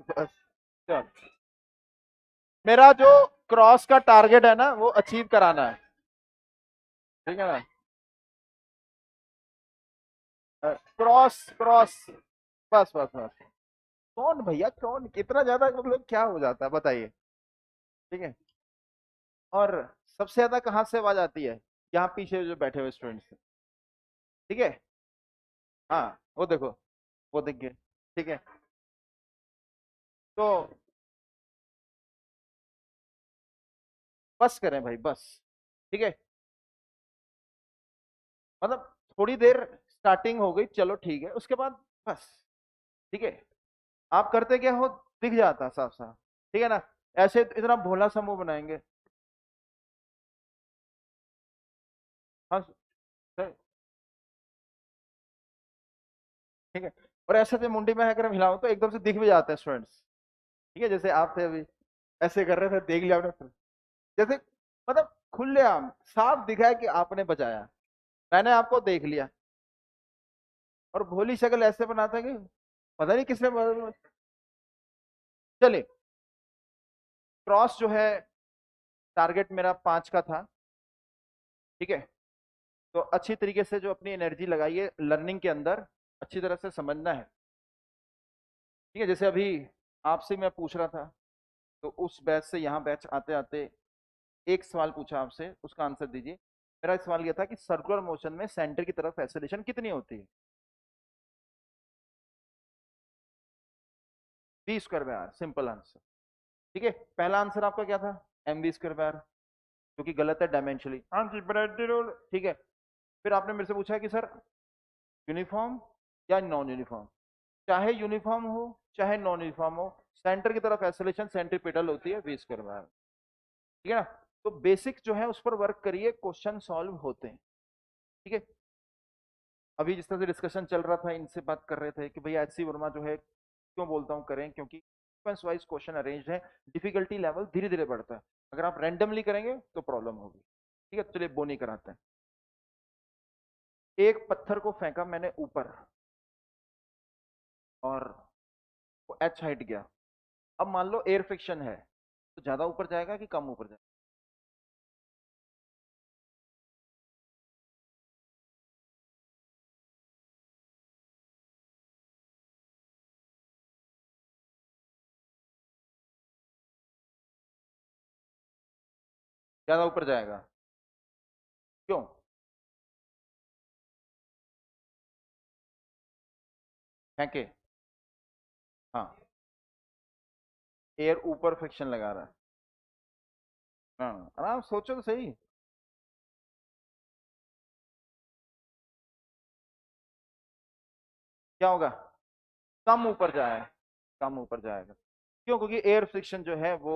बस चल, मेरा जो क्रॉस का टारगेट है ना वो अचीव कराना है, ठीक है ना। क्रॉस क्रॉस, बस बस बस। कौन भैया, कौन कितना ज्यादा मतलब क्या हो जाता है बताइए। ठीक है। और सबसे ज्यादा कहाँ से आवाज आती है? यहाँ पीछे जो बैठे हुए स्टूडेंट्स, ठीक है। हाँ वो देखो, वो देखिए, ठीक है। तो बस करें भाई, बस। ठीक है, मतलब थोड़ी देर स्टार्टिंग हो गई, चलो ठीक है, उसके बाद बस। ठीक है। आप करते क्या हो, दिख जाता साफ साफ, ठीक है ना। ऐसे इतना भोला समूह बनाएंगे। हाँ सर, ठीक है। और ऐसे जो मुंडी में है अगर हम हिलाऊं तो एकदम से दिख भी जाते हैं स्टूडेंट्स। ठीक है, जैसे आप थे अभी, ऐसे कर रहे थे, देख लिया आपने, जैसे मतलब खुलेआम साफ दिखा है कि आपने बचाया, मैंने आपको देख लिया। और भोली शक्ल ऐसे बनाता है कि पता नहीं किसने चले। क्रॉस जो है, टारगेट मेरा 5 का था। ठीक है। तो अच्छी तरीके से जो अपनी एनर्जी लगाइए लर्निंग के अंदर, अच्छी तरह से समझना है। ठीक है, जैसे अभी आपसे मैं पूछ रहा था, तो उस बैच से यहाँ बैच आते आते एक सवाल पूछा आपसे, उसका आंसर दीजिए। मेरा सवाल यह था कि सर्कुलर मोशन में सेंटर की तरफ एक्सेलरेशन कितनी होती है? V square by R, simple answer. ठीक है। पहला आंसर आपका क्या था? M V square by R, जो कि गलत है डायमेंशनली। हाँ जी, ब्रेड रोल, ठीक है। फिर आपने मेरे से पूछा कि सर यूनिफॉर्म या नॉन यूनिफॉर्म? चाहे यूनिफॉर्म हो चाहे नॉन यूनिफॉर्म हो, सेंटर की तरफ एक्सेलरेशन सेंट्रीपिटल होती है, वी स्क्वायर बाय आर। ठीक है ना। तो बेसिक जो है उस पर वर्क करिए, क्वेश्चन सॉल्व होते हैं। ठीक है। अभी जिस तरह से डिस्कशन चल रहा था, इनसे बात कर रहे थे कि भैया एच सी वर्मा जो है, क्यों बोलता हूँ करें, क्योंकि सीक्वेंस वाइज क्वेश्चन अरेंज है, डिफिकल्टी लेवल धीरे धीरे बढ़ता है। अगर आप रैंडमली करेंगे तो प्रॉब्लम होगी। ठीक है, चलिए बोनी कराते हैं। एक पत्थर को फेंका मैंने ऊपर, और वो एच हाइट गया। अब मान लो एयर फ्रिक्शन है, तो ज्यादा ऊपर जाएगा कि कम ऊपर जाएगा? ज्यादा ऊपर जाएगा। क्यों? फेंके, हाँ, एयर ऊपर फ्रिक्शन लगा रहा है। हाँ, आराम सोचो तो सही। क्या होगा? कम ऊपर जाए, कम ऊपर जाएगा। क्यों? क्योंकि एयर फ्रिक्शन जो है वो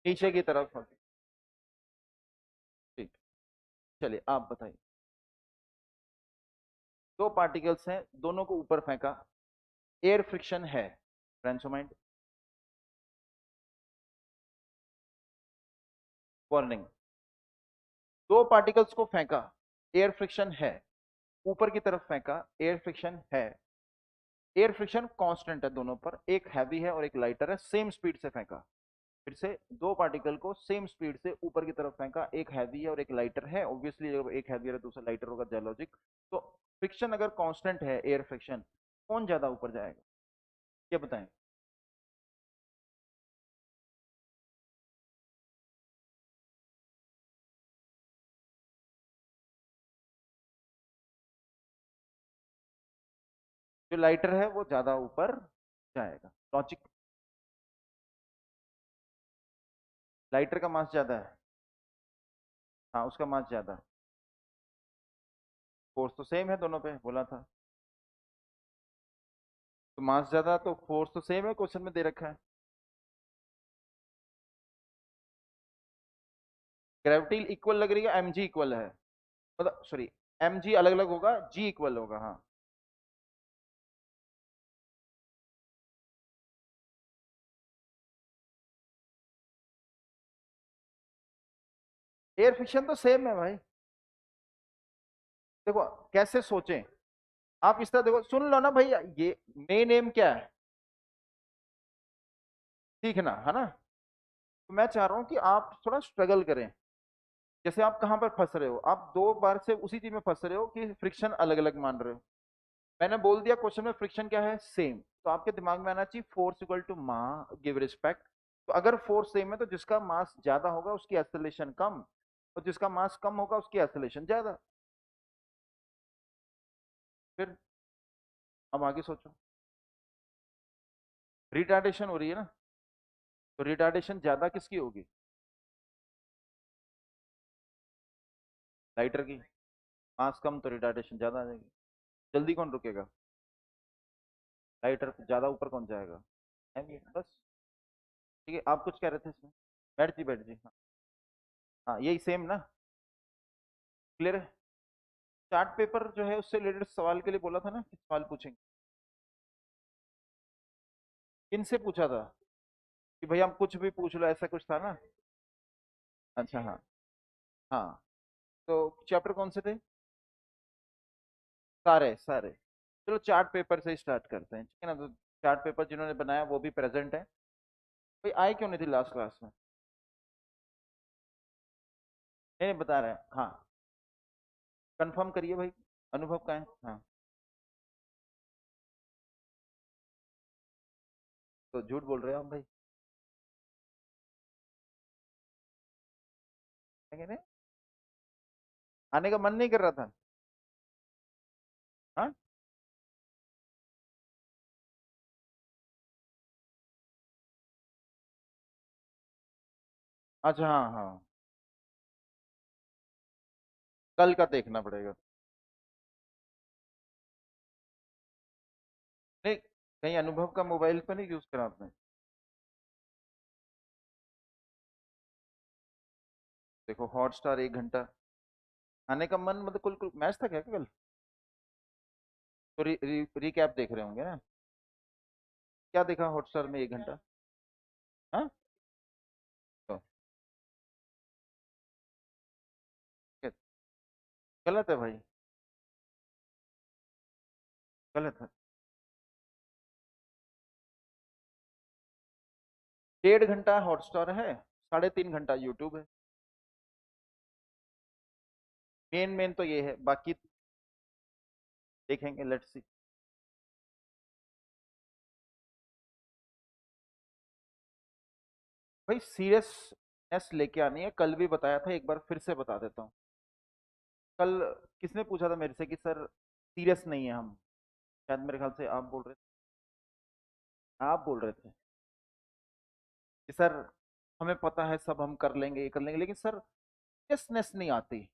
नीचे की तरफ होती। ठीक, चलिए आप बताइए। दो पार्टिकल्स हैं, दोनों को ऊपर फेंका, एयर फ्रिक्शन है, फ्रेंड्स माइंड, वार्निंग। दो पार्टिकल्स को फेंका, एयर फ्रिक्शन है, ऊपर की तरफ फेंका, एयर फ्रिक्शन है। एयर फ्रिक्शन कांस्टेंट है दोनों पर, एक हैवी है और एक लाइटर है, सेम स्पीड से फेंका। फिर से, दो पार्टिकल को सेम स्पीड से ऊपर की तरफ फेंका, एक हैवी है और एक लाइटर है। ऑब्वियसली जब एक हैवी है दूसरा लाइटर होगा, जैलॉजिक। तो फ्रिक्शन अगर कांस्टेंट है, एयर फ्रिक्शन, कौन ज्यादा ऊपर जाएगा? ये बताएं। जो लाइटर है वो ज्यादा ऊपर जाएगा, लॉजिक। लाइटर का मास ज्यादा है, हाँ उसका मास ज्यादा। फोर्स तो सेम है दोनों पे, बोला था। तो मास ज्यादा तो फोर्स तो सेम है, क्वेश्चन में दे रखा है। ग्रेविटी इक्वल लग रही है, एम जी इक्वल है, मतलब सॉरी, एम जी अलग अलग होगा, जी इक्वल होगा, हाँ। एयर फ्रिक्शन तो सेम है भाई। देखो कैसे सोचें, आप इस तरह देखो, सुन लो ना भैया, ये मेन एम क्या है? सीखना है ना। तो मैं चाह रहा हूँ कि आप थोड़ा स्ट्रगल करें। जैसे आप कहाँ पर फंस रहे हो, आप 2 बार से उसी चीज में फंस रहे हो कि फ्रिक्शन अलग अलग मान रहे हो। मैंने बोल दिया क्वेश्चन में फ्रिक्शन क्या है, सेम। तो आपके दिमाग में आना चाहिए फोर्स इक्वल टू मा गिव रिस्पेक्ट। तो अगर फोर्स सेम है तो जिसका मास ज्यादा होगा उसकी एक्सेलरेशन कम, और जिसका मास कम होगा उसकी एक्सेलरेशन ज्यादा। फिर अब आगे सोचो। रिटार्डेशन हो रही है ना, तो रिटार्डेशन ज्यादा किसकी होगी, लाइटर की। मास कम तो रिटार्डेशन ज्यादा आ जाएगी। जल्दी कौन रुकेगा, लाइटर। ज्यादा ऊपर कौन जाएगा, हैवी। बस। ठीक है, आप कुछ कह रहे थे इसमें। बैठ जी हाँ। हाँ यही सेम ना, क्लियर है। चार्ट पेपर जो है उससे रिलेटेड सवाल के लिए बोला था ना कि सवाल पूछेंगे। किनसे पूछा था कि भाई आप कुछ भी पूछ लो, ऐसा कुछ था ना। अच्छा हाँ। हाँ तो चैप्टर कौन से थे, सारे सारे। चलो चार्ट पेपर से स्टार्ट करते हैं, ठीक है ना। तो चार्ट पेपर जिन्होंने बनाया वो भी प्रेजेंट है। भाई आए क्यों नहीं थी लास्ट क्लास में, नहीं नहीं बता रहे हैं हाँ। कंफर्म करिए भाई, अनुभव का है हाँ। तो झूठ बोल रहे हो आप भाई, क्या कह रहे हैं? आने का मन नहीं कर रहा था। हाँ अच्छा हाँ हाँ, कल का देखना पड़ेगा। नहीं, कहीं अनुभव का मोबाइल तो नहीं यूज करा आपने। देखो हॉटस्टार 1 घंटा, आने का मन मतलब कुल कुल मैच था क्या कल। तो रिकैप देख रहे होंगे ना। क्या देखा हॉटस्टार में 1 घंटा। हाँ तो क्या- गलत है भाई, गलत है। 1.5 घंटा हॉटस्टार है, 3.5 घंटा यूट्यूब है। मेन मेन तो ये है, बाकी देखेंगे, लेट्स सी। भाई सीरियसनेस लेके आनी है, कल भी बताया था, एक बार फिर से बता देता हूँ। कल किसने पूछा था मेरे से कि सर सीरियस नहीं है हम, शायद मेरे ख्याल से आप बोल रहे थे, आप बोल रहे थे कि सर हमें पता है सब हम कर लेंगे, ये कर लेंगे, लेकिन सर सीरियसनेस नहीं आती।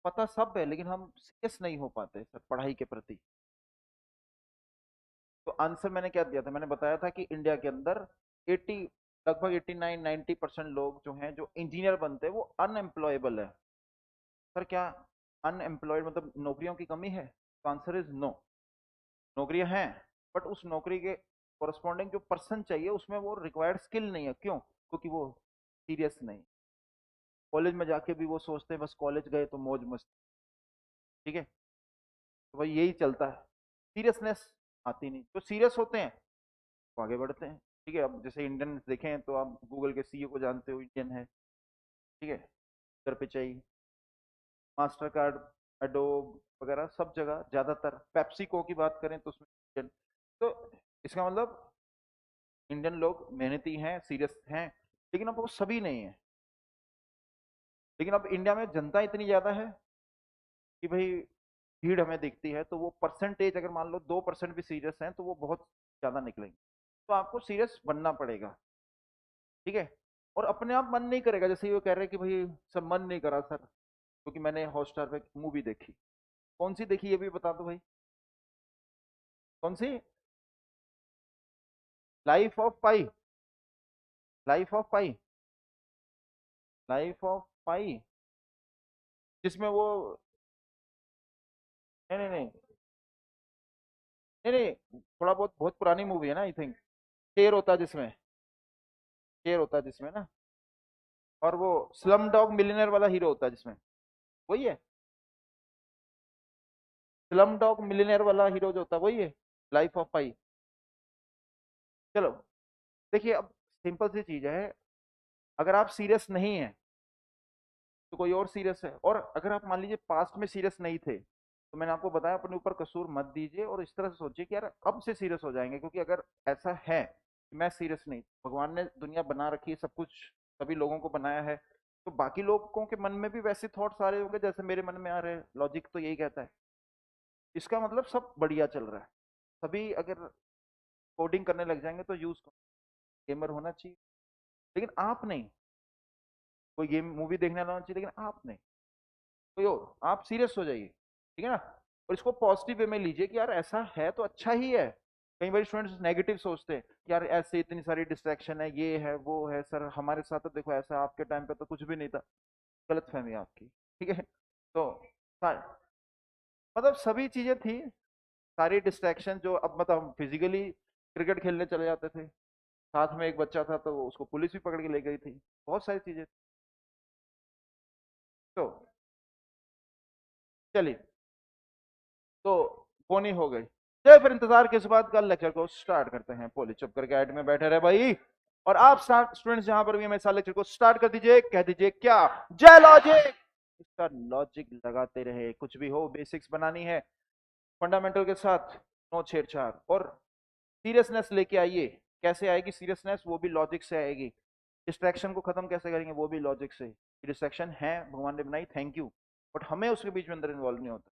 पता सब है लेकिन हम सीरियस नहीं हो पाते सर पढ़ाई के प्रति। तो आंसर मैंने क्या दिया था, मैंने बताया था कि इंडिया के अंदर 80, लगभग 89-90% लोग जो हैं जो इंजीनियर बनते हैं वो अनएम्प्लॉयबल है। सर क्या अनएम्प्लॉयड मतलब नौकरियों की कमी है, तो आंसर इज नो। नौकरियां हैं, बट उस नौकरी के कोरस्पॉन्डिंग जो पर्सन चाहिए उसमें वो रिक्वायर्ड स्किल नहीं है। क्यों, क्योंकि वो सीरियस नहीं। कॉलेज में जाके भी वो सोचते हैं बस कॉलेज गए तो मौज मस्त। ठीक है, तो भाई यही चलता है, सीरियसनेस आती नहीं। तो सीरियस होते हैं तो आगे बढ़ते हैं। ठीक है, अब जैसे इंडियन देखें तो आप गूगल के सीईओ को जानते हो, इंडियन है। ठीक है, sir Pichai, master card, adobe वगैरह सब जगह ज्यादातर, पेप्सिको की बात करें तो उसमें इंडियन। तो इसका मतलब इंडियन लोग मेहनती हैं, सीरियस हैं, लेकिन अब वो सभी नहीं है। लेकिन अब इंडिया में जनता इतनी ज्यादा है कि भाई भीड़ हमें दिखती है, तो वो परसेंटेज अगर मान लो 2% भी सीरियस हैं तो वो बहुत ज्यादा निकलेंगे। तो आपको सीरियस बनना पड़ेगा। ठीक है, और अपने आप मन नहीं करेगा। जैसे ये कह रहे हैं कि भाई सब मन नहीं करा सर क्योंकि मैंने हॉटस्टार पे मूवी देखी। कौन सी देखी ये भी बता दो भाई, कौन सी। Life of pi, life of pi, life of pi, जिसमें वो, नहीं नहीं नहीं नहीं नहीं, थोड़ा बहुत, बहुत पुरानी मूवी है ना आई थिंक। शेर होता है जिसमें, शेर होता है जिसमें ना, और वो स्लम डॉग मिलियनेयर वाला हीरो होता है जिसमें, वही है। स्लम डॉग मिलियनेयर वाला हीरो जो होता है वही है, लाइफ ऑफ पाई। चलो देखिए अब सिंपल सी चीज है, अगर आप सीरियस नहीं है तो कोई और सीरियस है, और अगर आप मान लीजिए पास्ट में सीरियस नहीं थे तो मैंने आपको बताया अपने ऊपर कसूर मत दीजिए और इस तरह से सोचिए कि यार कब से सीरियस हो जाएंगे, क्योंकि अगर ऐसा है कि मैं सीरियस नहीं, भगवान ने दुनिया बना रखी है, सब कुछ सभी लोगों को बनाया है, तो बाकी लोगों के मन में भी वैसे थॉट्स आ रहे होंगे जैसे मेरे मन में आ रहे हैं, लॉजिक तो यही कहता है। इसका मतलब सब बढ़िया चल रहा है। सभी अगर कोडिंग करने लग जाएंगे तो यूज गेमर होना चाहिए, लेकिन आप नहीं। कोई गेम मूवी देखने वाला होना चाहिए, लेकिन आप नहीं, कोई और। आप सीरियस हो जाइए, ठीक है ना। और इसको पॉजिटिव वे में लीजिए कि यार ऐसा है तो अच्छा ही है। कई बार स्टूडेंट्स नेगेटिव सोचते हैं कि यार ऐसे इतनी सारी डिस्ट्रैक्शन है, ये है वो है, सर हमारे साथ तो देखो ऐसा, आपके टाइम पे तो कुछ भी नहीं था। गलत फहमी आपकी, ठीक है। तो मतलब सभी चीजें थी, सारी डिस्ट्रैक्शन जो, अब मतलब हम फिजिकली क्रिकेट खेलने चले जाते थे, साथ में एक बच्चा था तो उसको पुलिस भी पकड़ के ले गई थी, बहुत सारी चीजें। तो चलिए, तो बोनी हो गई। चलिए फिर इंतजार किस बात का, लेक्चर को स्टार्ट करते हैं। पोली चुप करके ऐड में बैठे रहे भाई, और आप स्टूडेंट्स जहां पर भी हमें सारे लेक्चर को स्टार्ट कर दीजिए, कह दीजिए क्या, जय लॉजिक। इसका लॉजिक लगाते रहे, कुछ भी हो बेसिक्स बनानी है फंडामेंटल के साथ, नो छेड़छाड़। और सीरियसनेस लेके आइए, कैसे आएगी सीरियसनेस, वो भी लॉजिक से आएगी। डिस्ट्रैक्शन को खत्म कैसे करेंगे, वो भी लॉजिक से। डिस्ट्रैक्शन है भगवान ने बनाई, थैंक यू, बट हमें उसके बीच में अंदर इन्वॉल्व नहीं होता,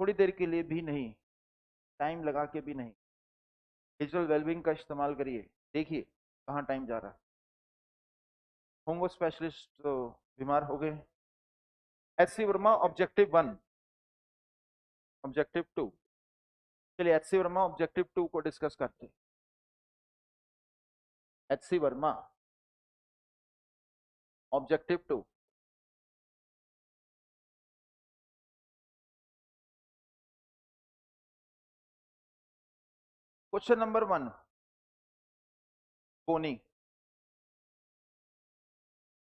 थोड़ी देर के लिए भी नहीं, टाइम लगा के भी नहीं। डिजिटल वेलबींग का इस्तेमाल करिए, देखिए कहाँ टाइम जा रहा है। होमवर्क स्पेशलिस्ट तो बीमार हो गए। HC Verma objective 1, objective 2। चलिए एचसी वर्मा ऑब्जेक्टिव 2 को डिस्कस करते हैं। HC Verma objective 2। Question number 1, बोनी।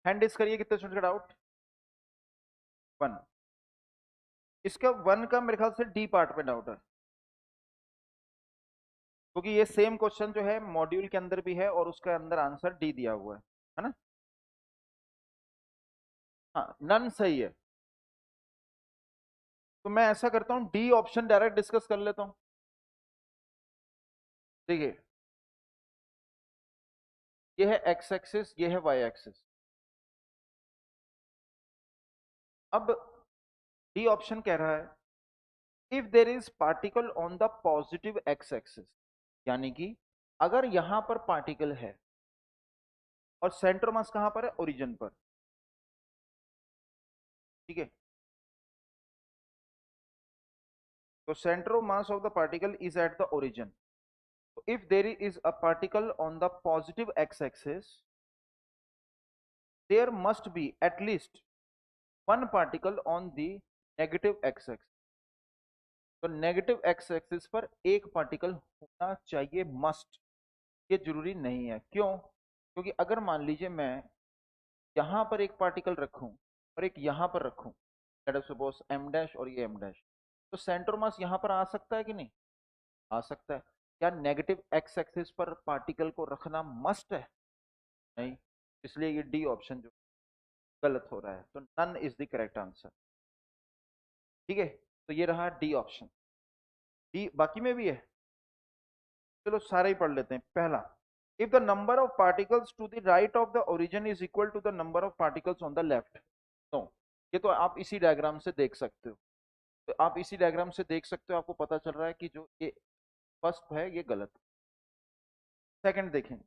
हैंड डिस करिए, कितने स्टूडेंट का डाउट। 1। इसका 1 का मेरे ख्याल से डी पार्ट पे डाउट है, क्योंकि ये सेम क्वेश्चन जो है मॉड्यूल के अंदर भी है और उसके अंदर आंसर डी दिया हुआ है ना। हाँ, नन सही है। तो मैं ऐसा करता हूं, डी ऑप्शन डायरेक्ट डिस्कस कर लेता हूं। देखिए, ये है एक्स एक्सिस, ये है वाई एक्सिस। अब डी ऑप्शन कह रहा है if there is particle on the positive x axis, यानी कि अगर यहां पर पार्टिकल है और सेंटर मास कहां पर है, ओरिजिन पर, ठीक है। तो centre mass of the particle is at the origin. So if there is a particle on the positive x-axis, there must be at least one particle on the negative x-axis. तो negative x axis पर एक particle होना चाहिए, must. ये जरूरी नहीं है, क्यों? क्योंकि अगर मान लीजिए मैं यहां पर एक पार्टिकल रखूं और एक यहां पर रखूं, let us suppose M dash और ये एम डैश, तो सेंटर मास यहां पर आ सकता है कि नहीं? आ सकता है। क्या नेगेटिव एक्स एक्सिस पर पार्टिकल को रखना मस्ट है? नहीं। इसलिए ये डी ऑप्शन जो गलत हो रहा है, तो none is the correct answer, ठीक है। तो ये रहा डी ऑप्शन। डी बाकी में भी है, चलो सारे ही पढ़ लेते हैं। पहला, if the number of particles to the right of the origin is equal to the number of particles on the left. तो ये तो आप इसी डायग्राम से देख सकते हो, तो आप इसी डायग्राम से देख सकते हो, आपको पता चल रहा है कि जो ये फर्स्ट है ये गलत। सेकंड देखें,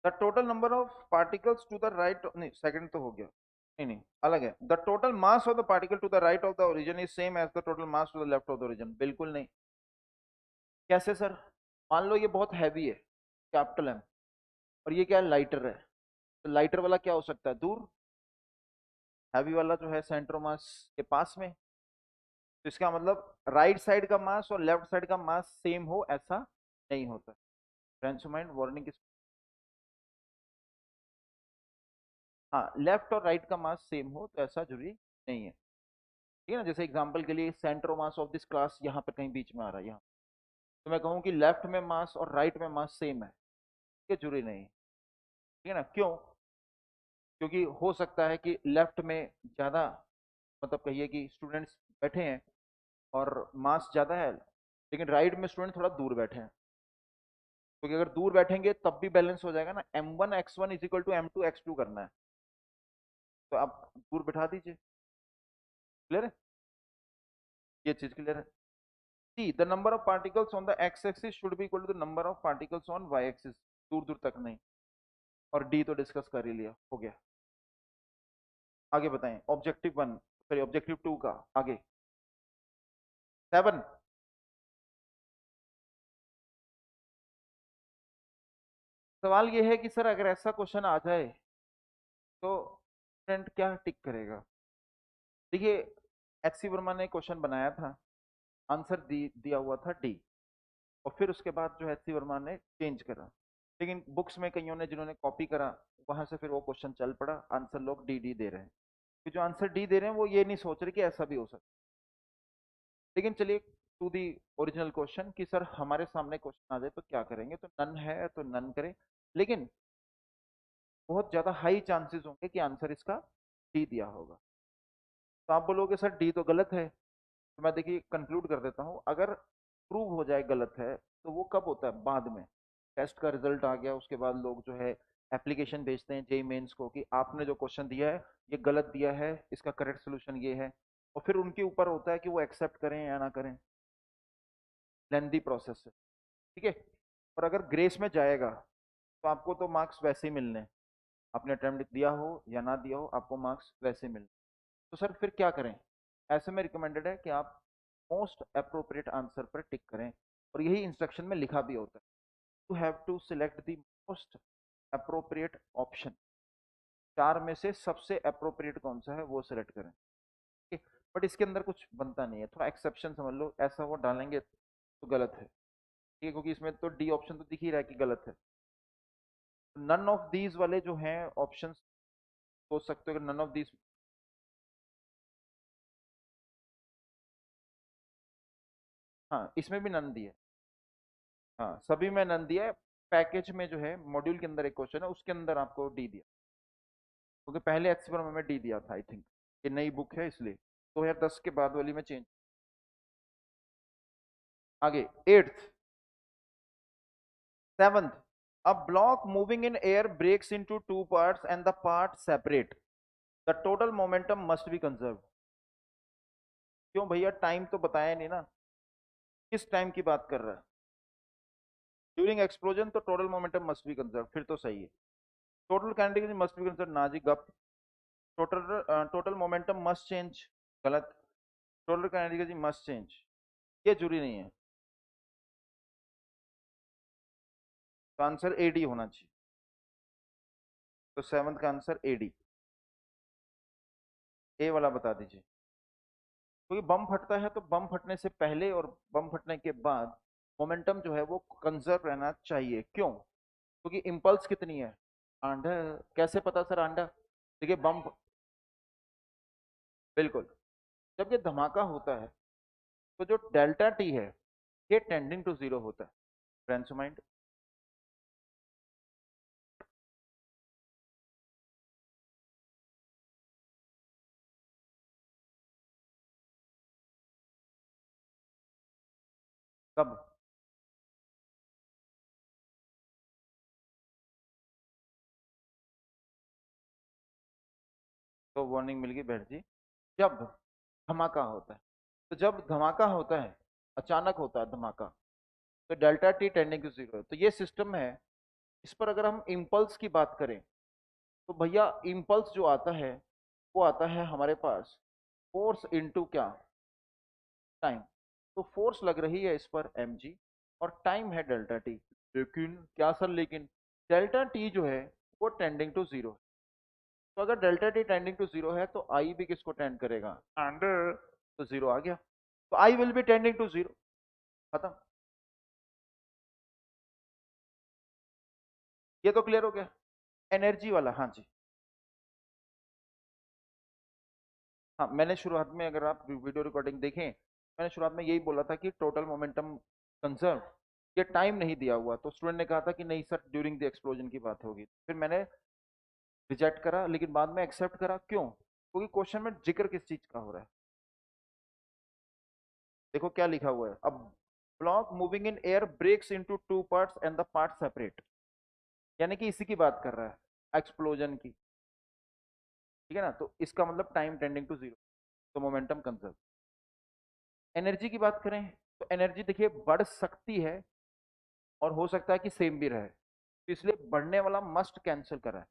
the total number of particles to the right, नहीं सेकंड तो हो गया, नहीं नहीं अलग है। The total mass of the particle to the right of the origin is same as the total mass to the left of the origin. बिल्कुल नहीं। कैसे सर? मान लो ये बहुत हैवी है, कैपिटल एम, और ये क्या है, लाइटर है, तो लाइटर वाला क्या हो सकता है, दूर, हैवी वाला जो है सेंटर मास के पास में। तो इसका मतलब राइट साइड का मास और लेफ्ट साइड का मास सेम हो, ऐसा नहीं होता। Friends mind warning. हाँ, लेफ्ट और राइट का मास सेम हो तो ऐसा जरूरी नहीं है, ठीक है ना। जैसे एग्जांपल के लिए centre mass of this class यहाँ पर कहीं बीच में आ रहा है, यहाँ तो मैं कहूँ कि लेफ्ट में मास और राइट में मास सेम है, ये जरूरी नहीं, ठीक है ना? क्यों? क्योंकि हो सकता है कि लेफ्ट में ज्यादा, मतलब कहिए कि स्टूडेंट्स बैठे हैं और मास ज्यादा है, लेकिन राइट में स्टूडेंट थोड़ा दूर बैठे हैं। क्योंकि अगर दूर बैठेंगे तब भी बैलेंस हो जाएगा ना, m1 x1 is equal to m2 x2 करना है, तो आप दूर बैठा दीजिए। क्लियर है? ये चीज क्लियर है? See the number of particles on the X axis should be equal to the number of particles on Y axis, दूर दूर तक नहीं। और डी तो डिस्कस कर ही लिया, हो गया। आगे बताएं ऑब्जेक्टिव 1, सॉरी ऑब्जेक्टिव 2 का आगे 7। सवाल ये है कि सर अगर ऐसा क्वेश्चन आ जाए तो स्टूडेंट क्या टिक करेगा? देखिए, एच सी वर्मा ने क्वेश्चन बनाया था, आंसर दिया हुआ था डी, और फिर उसके बाद जो एच सी वर्मा ने चेंज करा, लेकिन बुक्स में कईयों ने जिन्होंने कॉपी करा, वहां से फिर वो क्वेश्चन चल पड़ा, आंसर लोग डी डी दे रहे हैं। कि जो आंसर डी दे रहे हैं वो ये नहीं सोच रहे कि ऐसा भी हो सकता। लेकिन चलिए टू दी ओरिजिनल क्वेश्चन कि सर हमारे सामने क्वेश्चन आ जाए तो क्या करेंगे, तो नन है तो नन करें, लेकिन बहुत ज्यादा हाई चांसेस होंगे कि आंसर इसका डी दिया होगा। तो आप बोलोगे सर डी तो गलत है, तो मैं देखिए कंक्लूड कर देता हूँ, अगर प्रूव हो जाए गलत है तो वो कब होता है? बाद में टेस्ट का रिजल्ट आ गया उसके बाद लोग जो है एप्लीकेशन भेजते हैं जेई मेंस को कि आपने जो क्वेश्चन दिया है ये गलत दिया है, इसका करेक्ट सोल्यूशन ये है, और फिर उनके ऊपर होता है कि वो एक्सेप्ट करें या ना करें, लेंदी प्रोसेस है, ठीक है? और अगर ग्रेस में जाएगा तो आपको तो मार्क्स वैसे ही मिलने, आपने अटेम्प्ट दिया हो या ना दिया हो आपको मार्क्स वैसे ही मिलने। तो सर फिर क्या करें? ऐसे में रिकमेंडेड है कि आप मोस्ट अप्रोप्रिएट आंसर पर टिक करें, और यही इंस्ट्रक्शन में लिखा भी होता है, you have to select the most appropriate option, चार में से सबसे अप्रोप्रिएट कौन सा है वो सिलेक्ट करें। बट इसके अंदर कुछ बनता नहीं है, थोड़ा एक्सेप्शन समझ लो, ऐसा वो डालेंगे तो गलत है, ठीक है? क्योंकि इसमें तो डी ऑप्शन तो दिख ही रहा है कि गलत है। नन ऑफ दीज वाले जो हैं ऑप्शंस, सोच सकते हो कि नन ऑफ दीज, हाँ इसमें भी नन दिया है, हाँ सभी में नन दिया है। पैकेज में जो है मॉड्यूल के अंदर एक क्वेश्चन है उसके अंदर आपको डी दिया, क्योंकि पहले एचसी पर में डी दिया था आई थिंक, ये नई बुक है इसलिए 2010 के बाद वाली में चेंज। आगे 8th 7th, a block moving in air breaks into two parts and the parts separate, the total momentum must be conserved। क्यों भैया, टाइम तो बताया नहीं ना, किस टाइम की बात कर रहा है? ड्यूरिंग एक्सप्लोजन, तो total momentum must be conserve, फिर तो सही है। Total kinetic energy must be conserve, ना जी गप। टोटल मोमेंटम मस्ट चेंज, गलत। Total kinetic energy must change, ये जरूरी नहीं है, तो आंसर एडी होना चाहिए। तो 7th का आंसर एडी, ए वाला बता दीजिए। क्योंकि बम फटता है तो बम फटने से पहले और बम फटने के बाद मोमेंटम जो है वो कंजर्व रहना चाहिए। क्यों? क्योंकि इम्पल्स कितनी है? आंधा। कैसे पता सर आंधा? देखिए बम, बिल्कुल, जब ये धमाका होता है तो जो डेल्टा टी है ये टेंडिंग टू जीरो होता है, फ्रेंड्स माइंड। कब? तो वार्निंग मिल गई बैठ जी। जब धमाका होता है, तो जब धमाका होता है, अचानक होता है धमाका, तो delta T tending to zero है, तो ये सिस्टम है। इस पर अगर हम इम्पल्स की बात करें तो भैया इम्पल्स जो आता है वो आता है हमारे पास फोर्स इनटू क्या? टाइम। तो फोर्स लग रही है इस पर mg, और टाइम है डेल्टा टी। लेकिन क्या सर, लेकिन डेल्टा टी जो है वो टेंडिंग टू जीरो है, तो अगर delta T tending to zero है तो आई भी किसको टेंड करेगा? अंडर, तो जीरो आ गया, तो I will be tending to zero, खत्म। ये तो क्लियर हो गया एनर्जी वाला। हाँ जी, हाँ मैंने शुरुआत में, अगर आप वीडियो रिकॉर्डिंग देखें, मैंने शुरुआत में यही बोला था कि टोटल मोमेंटम कंजर्व, ये टाइम नहीं दिया हुआ, तो स्टूडेंट ने कहा था कि नहीं सर ड्यूरिंग द एक्सप्लोजन की बात होगी, फिर मैंने रिजेक्ट करा, लेकिन बाद में एक्सेप्ट करा। क्यों? क्योंकि क्वेश्चन में जिक्र किस चीज का हो रहा है। देखो क्या लिखा हुआ है अब, block moving in air breaks into two parts and the part separate, यानी कि इसी की बात कर रहा है, एक्सप्लोजन की। ठीक है ना, तो इसका मतलब टाइम टेंडिंग टू जीरो, तो मोमेंटम कंजर्व। एनर्जी की बात करें तो एनर्जी देखिए बढ़ सकती है और हो सकता है कि सेम भी रहे, तो इसलिए बढ़ने वाला मस्ट कैंसिल करा है।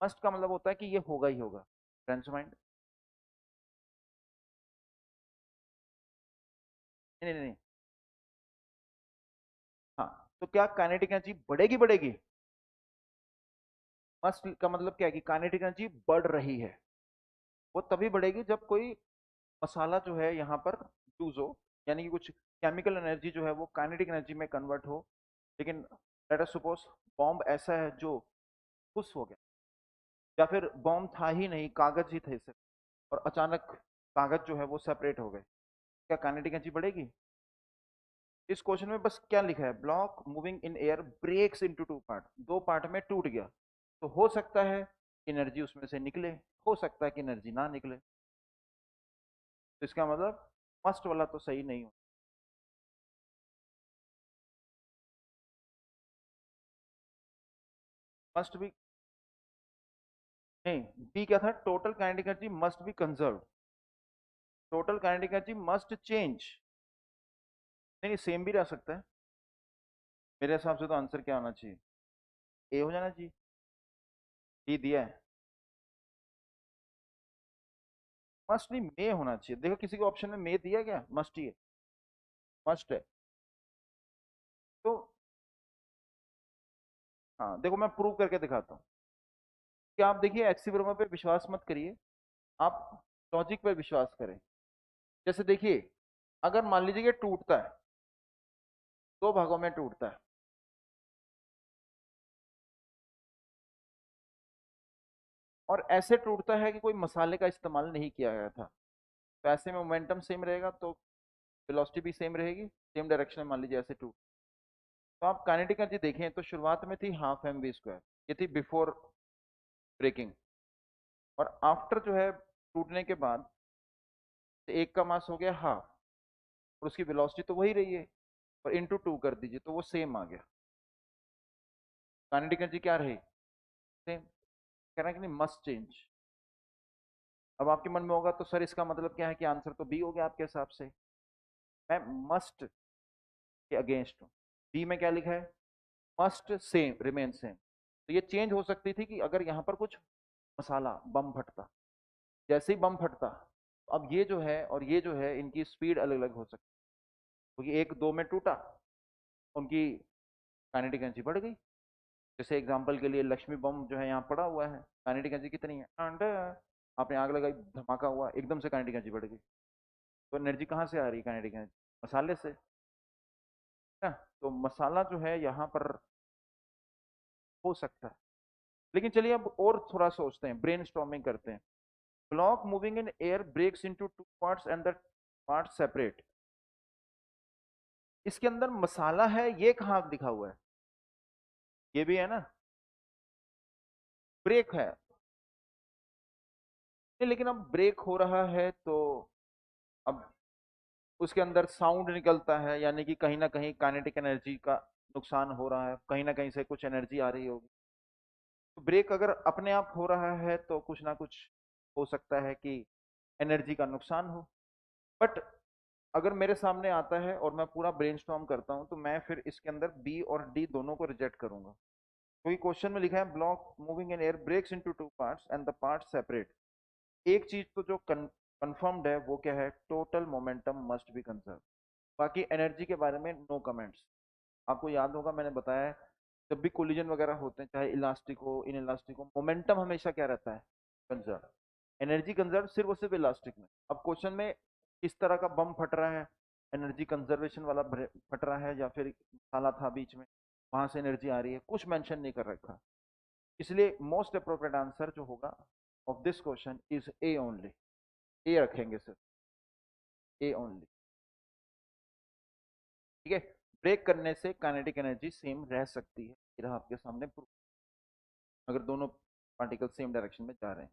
मस्ट का मतलब होता है कि ये होगा ही होगा। फ्रेंड्स माइंड, नहीं नहीं नहीं, हाँ, तो क्या काइनेटिक एनर्जी बढ़ेगी? बढ़ेगी। मस्ट का मतलब क्या है कि काइनेटिक एनर्जी बढ़ रही है। वो तभी बढ़ेगी जब कोई मसाला जो है यहाँ पर यूज हो, यानी कि कुछ केमिकल एनर्जी जो है वो काइनेटिक एनर्जी में कन्वर्ट हो। लेकिन लेट अस सपोज बॉम्ब ऐसा है जो खुश हो गया, या फिर बॉम्ब था ही नहीं, कागज ही थे सिर्फ, और अचानक कागज जो है वो सेपरेट हो गए, क्या काइनेटिक एनर्जी बढ़ेगी? इस क्वेश्चन में बस क्या लिखा है, block moving in air breaks into two part, दो पार्ट में टूट गया, तो हो सकता है एनर्जी उसमें से निकले, हो सकता है कि एनर्जी ना निकले। तो इसका मतलब फर्स्ट वाला तो सही नहीं हो। मस्ट भी, नहीं, बी क्या था, total kinetic energy must be conserve, total kinetic energy must change. नहीं नहीं, सेम भी रह सकता है। मेरे हिसाब से तो आंसर क्या होना चाहिए, ए हो जाना चाहिए। डी दिया है, मस्ट नहीं मे होना चाहिए। देखो किसी के ऑप्शन में मे दिया क्या, मस्ट ही है, मस्ट है। तो हाँ देखो मैं प्रूव करके दिखाता हूँ कि आप देखिए एक्सी वर्मा पे विश्वास मत करिए, आप लॉजिक पे विश्वास करें। जैसे देखिए, अगर मान लीजिए कि टूटता है, दो भागों में टूटता है, और ऐसे टूटता है कि कोई मसाले का इस्तेमाल नहीं किया गया था, तो ऐसे में मोमेंटम सेम रहेगा, तो वेलोसिटी भी सेम रहेगी, सेम डायरेक्शन में मान लीजिए ऐसे टूट। तो आप काइनेटिक एनर्जी देखें तो शुरुआत में थी हाफ एम वी स्क्वायर, ये थी बिफोर ब्रेकिंग, और आफ्टर जो है टूटने के बाद एक का मास हो गया हाफ, और उसकी वेलोसिटी तो वही रही है, और इंटू टू कर दीजिए तो वो सेम आ गया। काइनेटिक एनर्जी क्या रही, सेम। कह रहा है कि नहीं मस्ट चेंज। अब आपके मन में होगा तो सर इसका मतलब क्या है कि आंसर तो बी हो गया आपके हिसाब से। मैं मस्ट के अगेंस्ट हूँ। बी में क्या लिखा है, मस्ट सेम रिमेन सेम, तो ये चेंज हो सकती थी कि अगर यहाँ पर कुछ मसाला बम फटता, जैसे ही बम फटता, तो अब ये जो है और ये जो है इनकी स्पीड अलग अलग हो सकती, क्योंकि एक दो में टूटा, उनकी काइनेटिक एनर्जी बढ़ गई। जैसे एग्जांपल के लिए लक्ष्मी बम जो है यहाँ पड़ा हुआ है, काइनेटिक एनर्जी कितनी है, एंड आपने आग लगाई, धमाका हुआ, एकदम से काइनेटिक एनर्जी बढ़ गई। तो एनर्जी कहाँ से आ रही है, काइनेटिक एनर्जी मसाले से, है ना? तो मसाला जो है यहाँ पर हो सकता है। लेकिन चलिए अब और थोड़ा सोचते हैं, ब्रेन स्टॉर्मिंग करते हैं। Block moving in air breaks into two parts and the part separate, इसके अंदर मसाला है, ये कहाँ लिखा हुआ है, ये भी है ना, ब्रेक है। नहीं, लेकिन अब ब्रेक हो रहा है तो अब उसके अंदर साउंड निकलता है, यानी कि कहीं ना कहीं काइनेटिक एनर्जी का नुकसान हो रहा है, कहीं ना कहीं से कुछ एनर्जी आ रही होगी। तो ब्रेक अगर अपने आप हो रहा है तो कुछ ना कुछ हो सकता है कि एनर्जी का नुकसान हो। बट अगर मेरे सामने आता है और मैं पूरा ब्रेनस्टॉर्म करता हूं, तो मैं फिर इसके अंदर बी और डी दोनों को रिजेक्ट करूंगा, क्योंकि क्वेश्चन में लिखा है block moving in air breaks into two parts and the parts separate. एक चीज तो जो कंफर्म्ड है वो क्या है, total momentum must be conserve. बाकी एनर्जी के बारे में नो कमेंट्स। आपको याद होगा मैंने बताया है, जब भी कोलिजन वगैरह होते हैं, चाहे इलास्टिक हो इन इलास्टिक हो, मोमेंटम हमेशा क्या रहता है, कंजर्व। एनर्जी कंजर्व सिर्फ और सिर्फ इलास्टिक में। अब क्वेश्चन में किस तरह का बम फट रहा है, एनर्जी कंजर्वेशन वाला फट रहा है या फिर मसाला था बीच में, वहां से एनर्जी आ रही है, कुछ मेंशन नहीं कर रखा। इसलिए मोस्ट अप्रोप्रिएट आंसर जो होगा of this question is A only, A रखेंगे सर, ए ओनली। ठीक है, ब्रेक करने से काइनेटिक एनर्जी सेम रह सकती है। ये रहा आपके सामने प्रूफ, अगर दोनों पार्टिकल सेम डायरेक्शन में जा रहे हैं।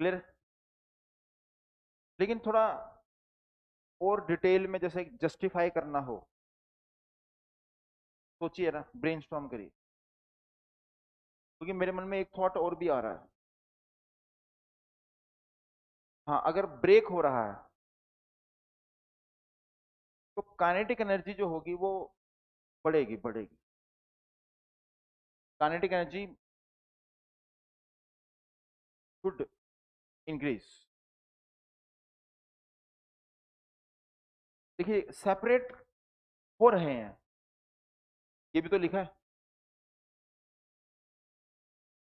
क्लियर? लेकिन थोड़ा और डिटेल में जैसे जस्टिफाई करना हो, सोचिए ना, ब्रेनस्टॉर्म करिए, क्योंकि मेरे मन में एक थॉट और भी आ रहा है। हाँ, अगर ब्रेक हो रहा है तो काइनेटिक एनर्जी जो होगी वो बढ़ेगी बढ़ेगी। Kinetic energy should increase. देखिए, सेपरेट हो रहे हैं, ये भी तो लिखा है,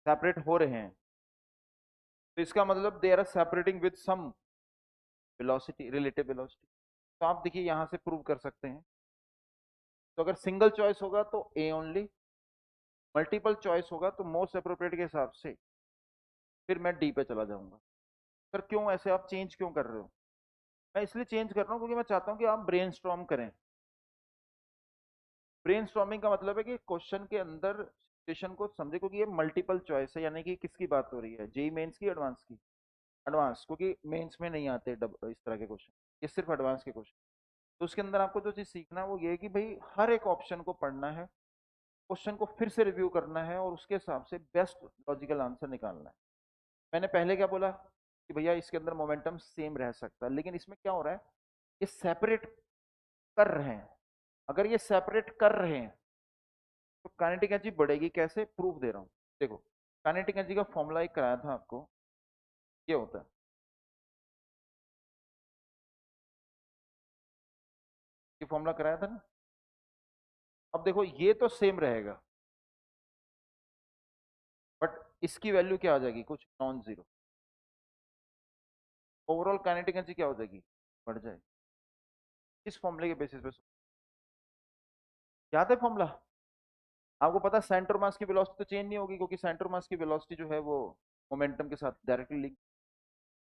सेपरेट हो रहे हैं, तो इसका मतलब they are separating with some velocity, relative velocity. तो आप देखिए यहां से प्रूव कर सकते हैं। तो अगर सिंगल चॉइस होगा तो ए ओनली, मल्टीपल चॉइस होगा तो मोस्ट अप्रोप्रिएट के हिसाब से फिर मैं डी पे चला जाऊंगा। सर क्यों ऐसे आप चेंज क्यों कर रहे हो? मैं इसलिए चेंज कर रहा हूँ क्योंकि मैं चाहता हूँ कि आप ब्रेनस्टॉर्म करें। ब्रेनस्टॉर्मिंग का मतलब है कि क्वेश्चन के अंदर सिचुएशन को समझे, क्योंकि ये मल्टीपल चॉइस है, यानी कि किसकी बात हो रही है, जेई मेंस की, एडवांस की? एडवांस, क्योंकि मेंस में नहीं आते इस तरह के क्वेश्चन, ये सिर्फ एडवांस के क्वेश्चन। तो उसके अंदर आपको जो चीज सीखना है वो ये है कि भाई हर एक ऑप्शन को पढ़ना है, क्वेश्चन को फिर से रिव्यू करना है और उसके हिसाब से बेस्ट लॉजिकल आंसर निकालना है। मैंने पहले क्या बोला कि भैया इसके अंदर मोमेंटम सेम रह सकता है, लेकिन इसमें क्या हो रहा है, ये सेपरेट कर रहे हैं। अगर ये सेपरेट कर रहे हैं तो काइनेटिक एनर्जी बढ़ेगी। कैसे? प्रूफ दे रहा हूं। देखो, काइनेटिक एनर्जी का फॉर्मूला एक कराया था आपको, ये होता है, ये फॉर्मूला कराया था ना। अब देखो ये तो सेम रहेगा, बट इसकी वैल्यू क्या आ जाएगी, कुछ non zero. Overall kinetic energy क्या हो जाएगी, बढ़ जाएगी। इस फॉर्मूले के बेसिस पे याद है फॉर्मूला? आपको पता है सेंटर मास की वेलोसिटी तो चेंज नहीं होगी, क्योंकि सेंटर मास की वेलोसिटी जो है वो मोमेंटम के साथ डायरेक्टली लिंक,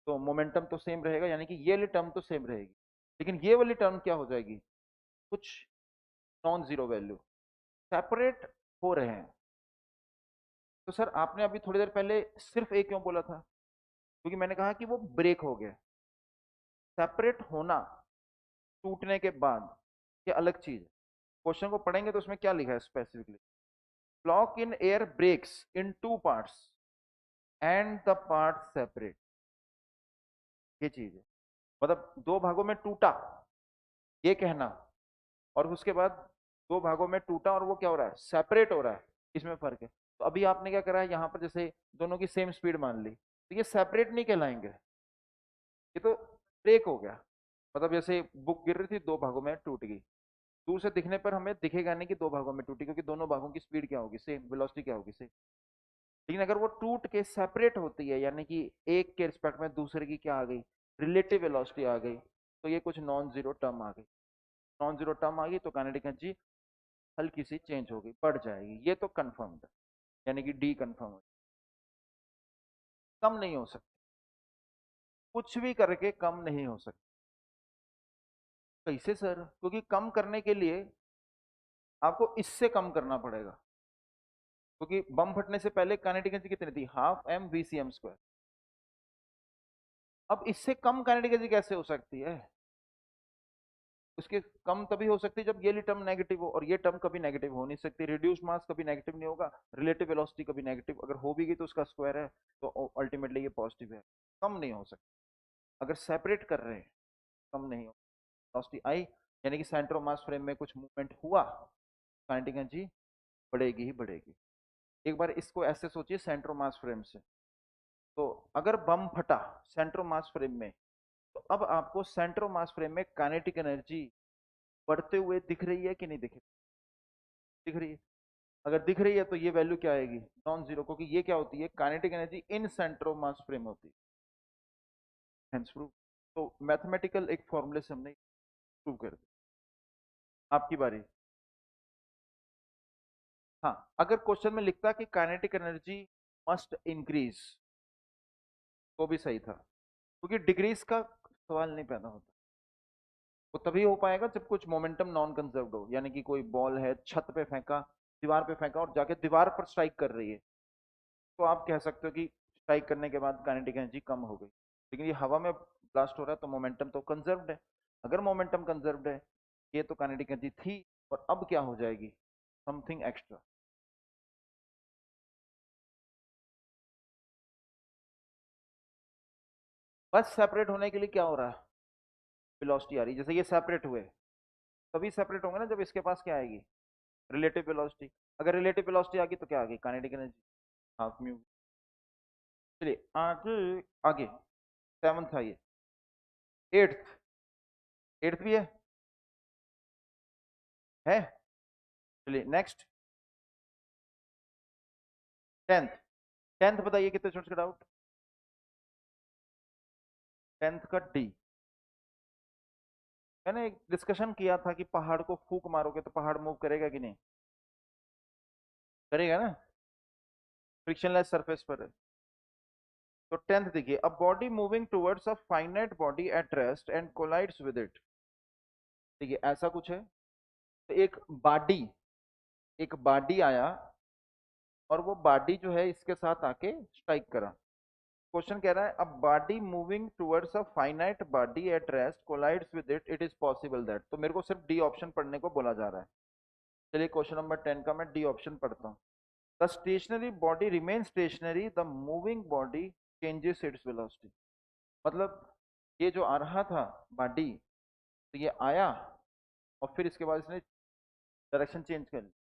तो मोमेंटम तो सेम रहेगा, यानी कि ये वाली टर्म तो सेम रहेगी, लेकिन ये वाली टर्म क्या हो जाएगी, कुछ नॉन जीरो वैल्यू, सेपरेट हो रहे हैं। तो सर आपने अभी थोड़ी देर पहले सिर्फ एक क्यों बोला था? क्योंकि मैंने कहा कि वो ब्रेक हो गया। सेपरेट होना टूटने के बाद ये अलग चीज है। क्वेश्चन को पढ़ेंगे तो उसमें क्या लिखा है specifically, block in air breaks in two parts and the part separate, ये चीज है। मतलब दो भागों में टूटा, ये कहना, और उसके बाद दो भागों में टूटा और वो क्या हो रहा है, सेपरेट हो रहा है, इसमें फर्क है। तो अभी आपने क्या करा है, यहाँ पर जैसे दोनों की सेम स्पीड मान ली, तो ये सेपरेट नहीं कहलाएंगे, ये तो ब्रेक हो गया। मतलब जैसे बुक गिर रही थी, दो भागों में टूट गई, दूर से दिखने पर हमें दिखेगा नहीं कि दो भागों में टूटी, क्योंकि दोनों भागों की स्पीड क्या होगी, सेम, वेलोसिटी क्या होगी, सेम। लेकिन अगर वो टूट के सेपरेट होती है, यानी कि एक के रिस्पेक्ट में दूसरे की क्या आ गई, रिलेटिव वेलोसिटी आ गई, तो ये कुछ नॉन जीरो टर्म आ गई। नॉन जीरो टर्म आ गई तो काइनेटिक एनर्जी हल्की सी चेंज होगी, बढ़ जाएगी, ये तो कंफर्म है, यानी कि डी कंफर्म हो। कम नहीं हो सकती, कुछ भी करके कम नहीं हो सकती। कैसे सर? क्योंकि कम करने के लिए आपको इससे कम करना पड़ेगा, क्योंकि बम फटने से पहले काइनेटिक एनर्जी कितनी थी, half M V C M square. अब इससे कम काइनेटिक एनर्जी कैसे हो सकती है? उसके कम तभी हो सकती है जब ये टर्म नेगेटिव हो, और ये टर्म कभी नेगेटिव हो नहीं सकती। रिड्यूस मास कभी नेगेटिव नहीं होगा, रिलेटिव वेलोसिटी कभी नेगेटिव अगर हो भी गई तो उसका स्क्वायर है, तो अल्टीमेटली ये पॉजिटिव है। कम नहीं हो सकती। अगर सेपरेट कर रहे हैं कम नहीं हो, वेलोसिटी आई, यानी कि सेंटर ऑफ मास फ्रेम में कुछ मूवमेंट हुआ, काइनेटिक एनर्जी बढ़ेगी ही बढ़ेगी। एक बार इसको ऐसे सोचिए सेंटर ऑफ मास फ्रेम से, तो अगर बम फटा सेंटर ऑफ मास फ्रेम में, तो अब आपको सेंटर ऑफ मास फ्रेम में काइनेटिक एनर्जी बढ़ते हुए दिख रही है कि नहीं दिख रही? दिख रही है। अगर दिख रही है तो ये वैल्यू क्या आएगी, नॉन जीरो, क्योंकि ये क्या होती है, kinetic energy in centre of mass frame होती है। Hence prove. तो मैथमेटिकल एक फॉर्मूले से हमने प्रूव कर दिया। आपकी बारी। हाँ, अगर क्वेश्चन में लिखता कि काइनेटिक एनर्जी मस्ट इंक्रीज तो भी सही था, क्योंकि डिग्रीज का सवाल नहीं पैदा होता। वो तभी हो पाएगा जब कुछ मोमेंटम नॉन कंजर्व्ड हो, यानी कि कोई बॉल है, छत पे फेंका, दीवार पे फेंका और जाके दीवार पर स्ट्राइक कर रही है, तो आप कह सकते हो कि स्ट्राइक करने के बाद काइनेटिक एनर्जी कम हो गई। लेकिन ये हवा में ब्लास्ट हो रहा है तो मोमेंटम तो कंजर्व्ड है। अगर मोमेंटम कंजर्व्ड है, ये तो काइनेटिक एनर्जी थी, और अब क्या हो जाएगी, समथिंग एक्स्ट्रा। बस सेपरेट होने के लिए क्या हो रहा है, वेलोसिटी आ रही है। जैसे ये सेपरेट हुए, तभी सेपरेट होंगे ना जब इसके पास क्या आएगी, रिलेटिव वेलोसिटी। अगर रिलेटिव वेलोसिटी आ गई तो क्या आ गई, काइनेटिक एनर्जी, हाफ म्यू। चलिए आगे, आगे सेवंथ आइए, एट्थ, एट्थ भी है। चलिए नेक्स्ट, टेंथ। टेंथ बताइए कितने स्टूडेंट्स का डाउट, टेंथ का डी। मैंने एक डिस्कशन किया था कि पहाड़ को फूक मारोगे तो पहाड़ मूव करेगा कि नहीं, करेगा ना, फ्रिक्शनलेस सरफेस पर है। तो टेंथ देखिए, a body moving towards a finite body at rest and collides with it. देखिए ऐसा कुछ है, तो एक बॉडी आया और वो बॉडी जो है इसके साथ आके स्ट्राइक करा। क्वेश्चन कह रहा है, अब body moving towards a finite body at rest collides with it, it is possible that. तो मेरे को सिर्फ डी ऑप्शन पढ़ने को बोला जा रहा है। चलिए क्वेश्चन नंबर 10 का मैं डी ऑप्शन पढ़ता हूँ। The stationary body remain stationary, the moving body changes its velocity. मतलब ये जो आ रहा था बॉडी, तो ये आया और फिर इसके बाद इसने डायरेक्शन चेंज कर ली,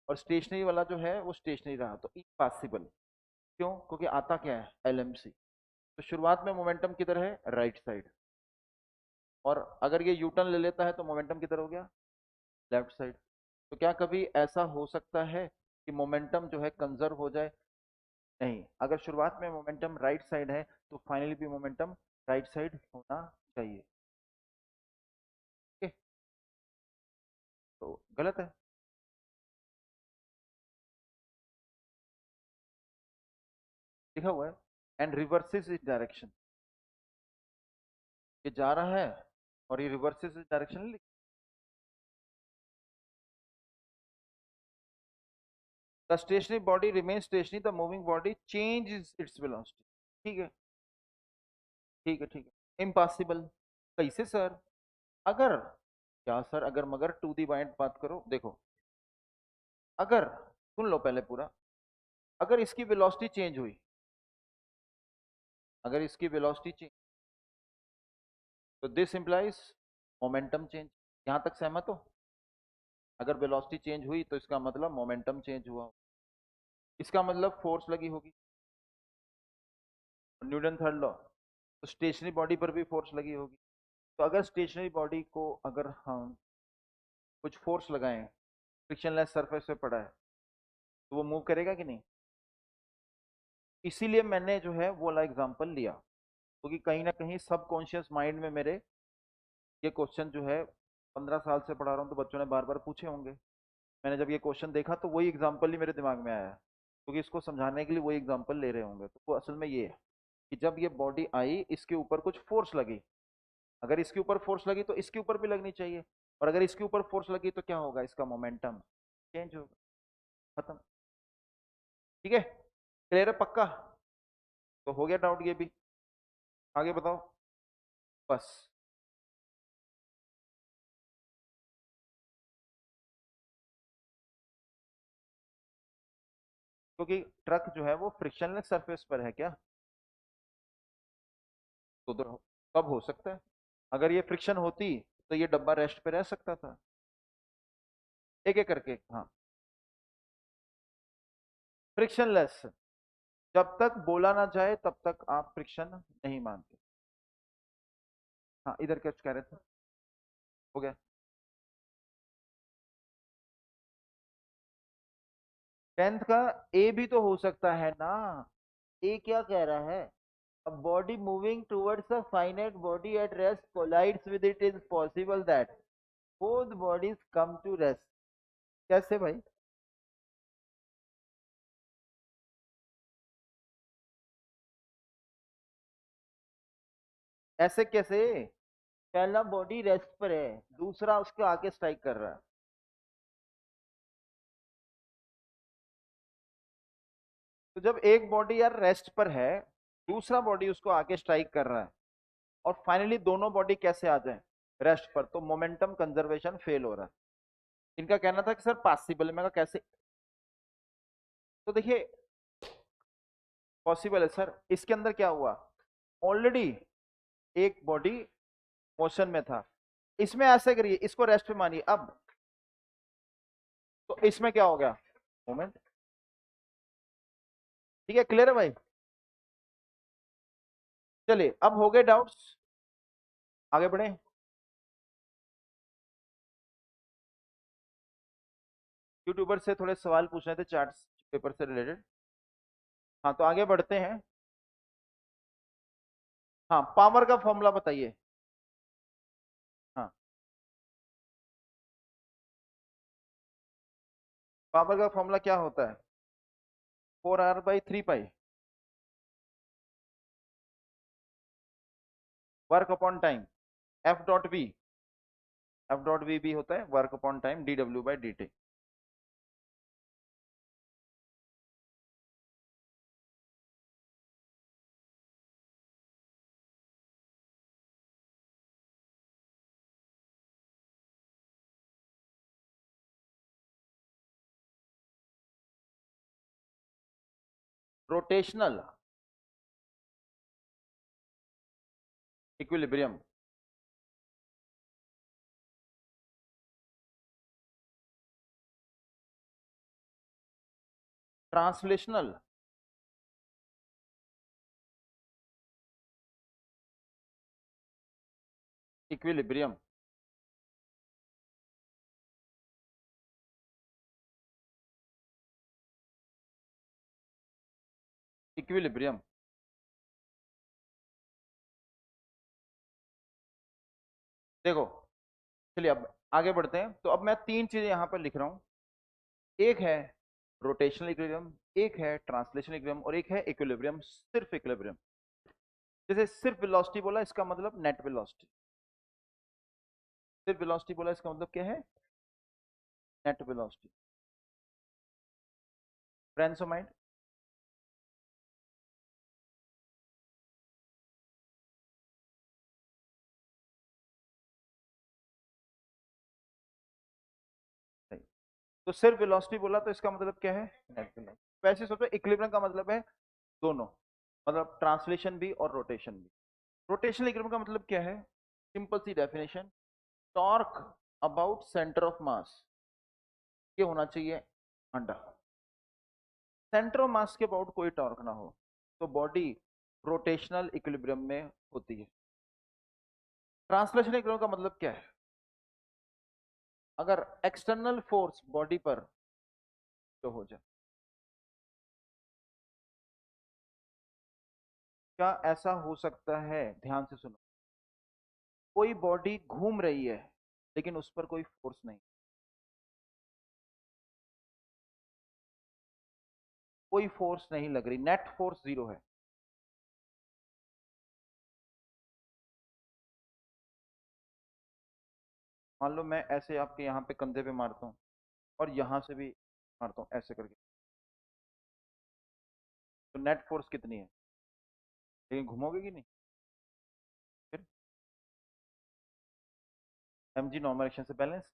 और स्टेशनरी वाला जो है वो स्टेशनरी रहा, तो इम्पॉसिबल। क्यों, क्योंकि आता क्या है, एलएमसी। तो शुरुआत में मोमेंटम किधर है, राइट साइड, और अगर ये यूटर्न ले लेता है तो मोमेंटम किधर हो गया, लेफ्ट साइड। तो क्या कभी ऐसा हो सकता है कि मोमेंटम जो है कंजर्व हो जाए, नहीं। अगर शुरुआत में मोमेंटम राइट साइड है तो फाइनली भी मोमेंटम राइट साइड होना चाहिए। ओके, तो गलत है, लिखा हुआ है एंड रिवर्सेस इस डायरेक्शन। ये जा रहा है और ये reverses its direction. The stationary body remain stationary, the moving body change its velocity. ठीक है, ठीक है, ठीक है, इम्पॉसिबल। कैसे सर, अगर, क्या सर अगर मगर, टू दी पॉइंट बात करो। देखो, अगर, सुन लो पहले पूरा, अगर इसकी वेलोसिटी चेंज हुई, अगर इसकी वेलोसिटी चेंज, तो दिस इंप्लाइज मोमेंटम चेंज। यहां तक सहमत हो, अगर वेलोसिटी चेंज हुई तो इसका मतलब मोमेंटम चेंज हुआ, इसका मतलब फोर्स लगी होगी, न्यूटन थर्ड लॉ। तो स्टेशनरी बॉडी पर भी फोर्स लगी होगी। तो अगर स्टेशनरी बॉडी को अगर हम कुछ फोर्स लगाएं, फ्रिक्शनलेस सरफेस पे पड़ा है, तो वो मूव करेगा कि नहीं। इसीलिए मैंने जो है वो वाला एग्जांपल लिया, क्योंकि कहीं ना कहीं सबकॉन्शियस माइंड में मेरे ये क्वेश्चन जो है 15 साल से पढ़ा रहा हूँ तो बच्चों ने बार बार पूछे होंगे। मैंने जब ये क्वेश्चन देखा तो वही एग्जांपल ही मेरे दिमाग में आया, क्योंकि इसको समझाने के लिए वही एग्जांपल ले रहे होंगे। तो वो असल में ये है कि जब ये बॉडी आई, इसके ऊपर कुछ फोर्स लगी, अगर इसके ऊपर फोर्स लगी तो इसके ऊपर भी लगनी चाहिए, और अगर इसके ऊपर फोर्स लगी तो क्या होगा, इसका मोमेंटम चेंज होगा, खत्म। ठीक है, क्लियर है, पक्का। तो हो गया डाउट ये भी, आगे बताओ बस। क्योंकि ट्रक जो है वो फ्रिक्शनलेस सरफेस पर है क्या, तो उधर कब हो सकता है, अगर ये फ्रिक्शन होती तो ये डब्बा रेस्ट पे रह सकता था। एक एक करके, हाँ, फ्रिक्शनलेस, जब तक बोला ना जाए तब तक आप फ्रिक्शन नहीं मानते। हाँ, इधर क्या कह रहे थे, हो गया। टेंथ का ए भी तो हो सकता है ना, ए क्या कह रहा है, a body moving towards a finite body at rest collides with it, is possible that both bodies come to rest। कैसे भाई, ऐसे कैसे, पहला बॉडी रेस्ट पर है, दूसरा उसके आगे स्ट्राइक कर रहा है। तो जब एक बॉडी यार रेस्ट पर है, दूसरा बॉडी उसको आगे स्ट्राइक कर रहा है, और फाइनली दोनों बॉडी कैसे आ जाए रेस्ट पर, तो मोमेंटम कंजर्वेशन फेल हो रहा है। इनका कहना था कि सर पॉसिबल है। मैं कहा कैसे? तो देखिए पॉसिबल है सर। इसके अंदर क्या हुआ, ऑलरेडी एक बॉडी मोशन में था, इसमें ऐसे करिए, इसको रेस्ट पे मानिए अब, तो इसमें क्या हो गया, मोमेंट। ठीक है, क्लियर है भाई? चलिए अब हो गए डाउट्स, आगे बढ़े। यूट्यूबर से थोड़े सवाल पूछ रहे थे चार्ट पेपर से रिलेटेड। हाँ तो आगे बढ़ते हैं। हाँ पावर का फॉर्मूला बताइए। हाँ पावर का फॉर्मूला क्या होता है? 4r/3 पाई work upon time, F.V। F.V भी होता है work upon time dW/dt। Rotational equilibrium, translational equilibrium, equilibrium. देखो चलिए अब आगे बढ़ते हैं। तो अब मैं तीन चीजें यहां पर लिख रहा हूं, एक है रोटेशनल इक्विलिब्रियम, एक है ट्रांसलेशनल इक्विलिब्रियम, और एक है इक्विलिब्रियम, सिर्फ इक्विलिब्रियम। जैसे सिर्फ वेलोसिटी बोला इसका मतलब नेट वेलोसिटी, सिर्फ वेलोसिटी बोला इसका मतलब क्या है, net velocity. Friends of mind, तो सिर्फ वेलोसिटी बोला तो इसका मतलब क्या है, नेट वेलोसिटी। वैसे सोचो इक्विलिब्रियम का मतलब है दोनों, मतलब ट्रांसलेशन भी और रोटेशन भी। रोटेशनल इक्विलिब्रियम का मतलब क्या है, सिंपल सी definition, torque about centre of mass ये होना चाहिए अंडा। सेंटर ऑफ मास के अबाउट कोई टॉर्क ना हो तो बॉडी रोटेशनल इक्विलिब्रियम में होती है। ट्रांसलेशनल इक्विलिब्रियम का मतलब क्या है, अगर एक्सटर्नल फोर्स बॉडी पर तो हो जाए। क्या ऐसा हो सकता है, ध्यान से सुनो, कोई बॉडी घूम रही है लेकिन उस पर कोई फोर्स नहीं, कोई फोर्स नहीं लग रही, नेट फोर्स जीरो है। मान लो मैं ऐसे आपके यहाँ पे कंधे पे मारता हूँ और यहाँ से भी मारता हूँ ऐसे करके, तो नेट फोर्स कितनी है, लेकिन घूमोगे कि नहीं? फिर mg नॉर्मल एक्शन से बैलेंस,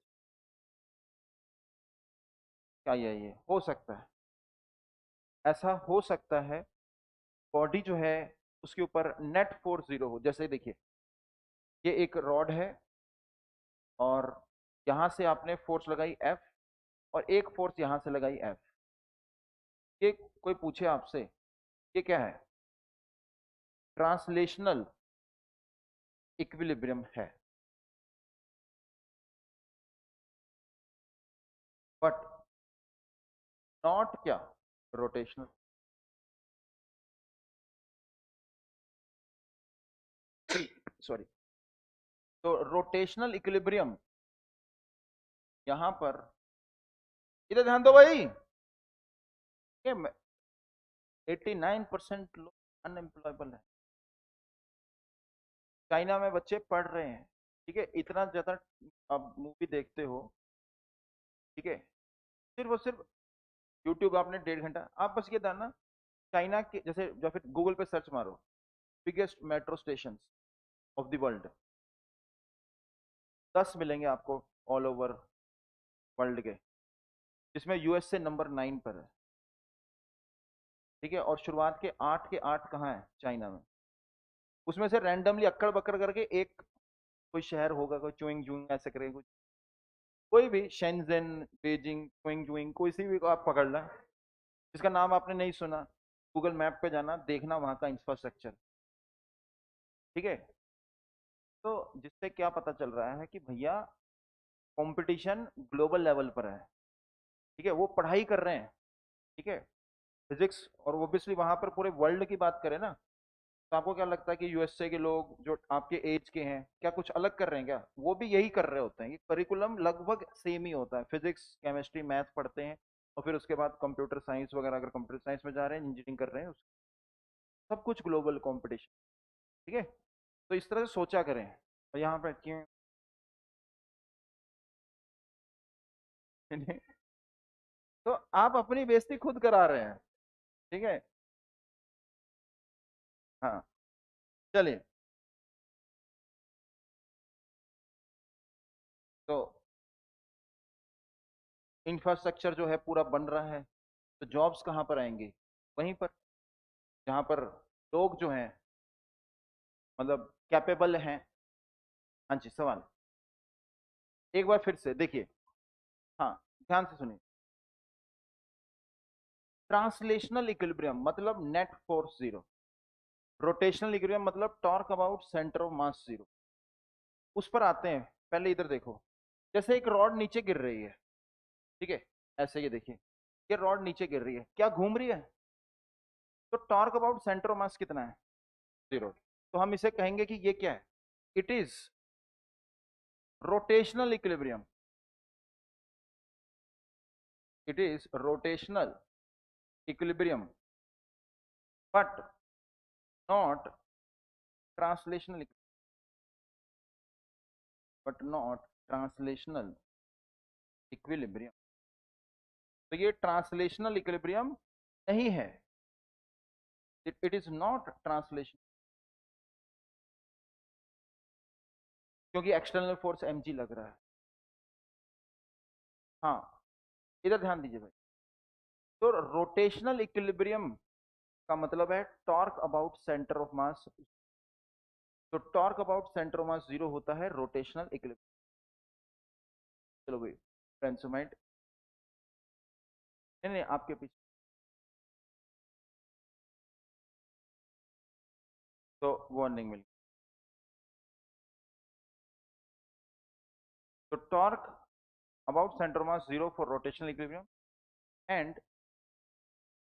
क्या ये हो सकता है? ऐसा हो सकता है बॉडी जो है उसके ऊपर नेट फोर्स जीरो हो। जैसे देखिए ये एक रॉड है और यहां से आपने फोर्स लगाई F और एक फोर्स यहां से लगाई F। ये कोई पूछे आपसे ये क्या है, ट्रांसलेशनल इक्विलिब्रियम है, बट नॉट क्या, रोटेशनल। सॉरी, तो रोटेशनल इक्विलिब्रियम यहां पर, इधर ध्यान दो भाई, 89% लोग अनएम्प्लॉयबल है। चाइना में बच्चे पढ़ रहे हैं, ठीक है, इतना ज्यादा आप मूवी देखते हो, ठीक है, सिर्फ और सिर्फ यूट्यूब आपने 1.5 घंटा, आप बस ये जानना, चाइना के जैसे, या फिर गूगल पे सर्च मारो biggest metro station of the world, 10 मिलेंगे आपको ऑल ओवर वर्ल्ड के, जिसमें यूएस से नंबर 9 पर है। ठीक है, और शुरुआत के 8 कहाँ है, चाइना में। उसमें से रैंडमली अक्कड़ बक्कड़ करके एक कोई शहर होगा, कोई चुइंग जुइंग ऐसे करके कुछ, कोई भी शेंजन, बीजिंग, चुइंग जुइंग, कोई सी भी को आप पकड़ लें, जिसका नाम आपने नहीं सुना, गूगल मैप पे जाना, देखना वहाँ का इंफ्रास्ट्रक्चर। ठीक है, तो जिससे क्या पता चल रहा है कि भैया कंपटीशन ग्लोबल लेवल पर है। ठीक है, वो पढ़ाई कर रहे हैं, ठीक है, फिजिक्स, और ओब्वियसली वहां पर पूरे वर्ल्ड की बात करें ना, तो आपको क्या लगता है कि यूएसए के लोग जो आपके एज के हैं क्या कुछ अलग कर रहे हैं क्या? वो भी यही कर रहे होते हैं, कि करिकुलम लगभग सेम ही होता है, फिजिक्स केमिस्ट्री मैथ पढ़ते हैं, और फिर उसके बाद कंप्यूटर साइंस वगैरह, अगर कंप्यूटर साइंस में जा रहे हैं, इंजीनियरिंग कर रहे हैं, सब कुछ ग्लोबल कंपटीशन। ठीक है, तो इस तरह से सोचा करें। और यहाँ पे क्यों तो आप अपनी बेइज्जती खुद करा रहे हैं। ठीक है, हाँ, चलिए, तो इंफ्रास्ट्रक्चर जो है पूरा बन रहा है, तो जॉब्स कहाँ पर आएंगी? वहीं पर, जहाँ पर लोग जो हैं, मतलब कैपेबल हैं। हाँ जी, सवाल एक बार फिर से देखिए। हाँ, ध्यान से सुनिए। ट्रांसलेशनल इक्विलिब्रियम मतलब net force zero, rotational equilibrium मतलब torque about centre of mass zero. उस पर आते हैं, पहले इधर देखो, जैसे एक रॉड नीचे गिर रही है, ठीक है, ऐसे ये देखिए, ये रॉड नीचे गिर रही है, क्या घूम रही है? तो टॉर्क अबाउट सेंटर ऑफ मास कितना है? जीरो। तो हम इसे कहेंगे कि ये क्या है? It is rotational equilibrium. It is rotational equilibrium, but not translational, but not translational equilibrium. तो ये ट्रांसलेशनल इक्विलिब्रियम नहीं है, इट इज नॉट ट्रांसलेशन, क्योंकि एक्सटर्नल फोर्स एम लग रहा है। हाँ, इधर ध्यान दीजिए भाई। तो रोटेशनल इक्विलिब्रियम का मतलब है torque about centre of mass. तो torque about centre of mass zero होता है रोटेशनल इक्विलिब्रियम। चलो भाई, फ्रेंड्स माइंड, नहीं नहीं, आपके पीछे, तो वार्निंग मिली। तो torque about centre of mass zero for rotational equilibrium, and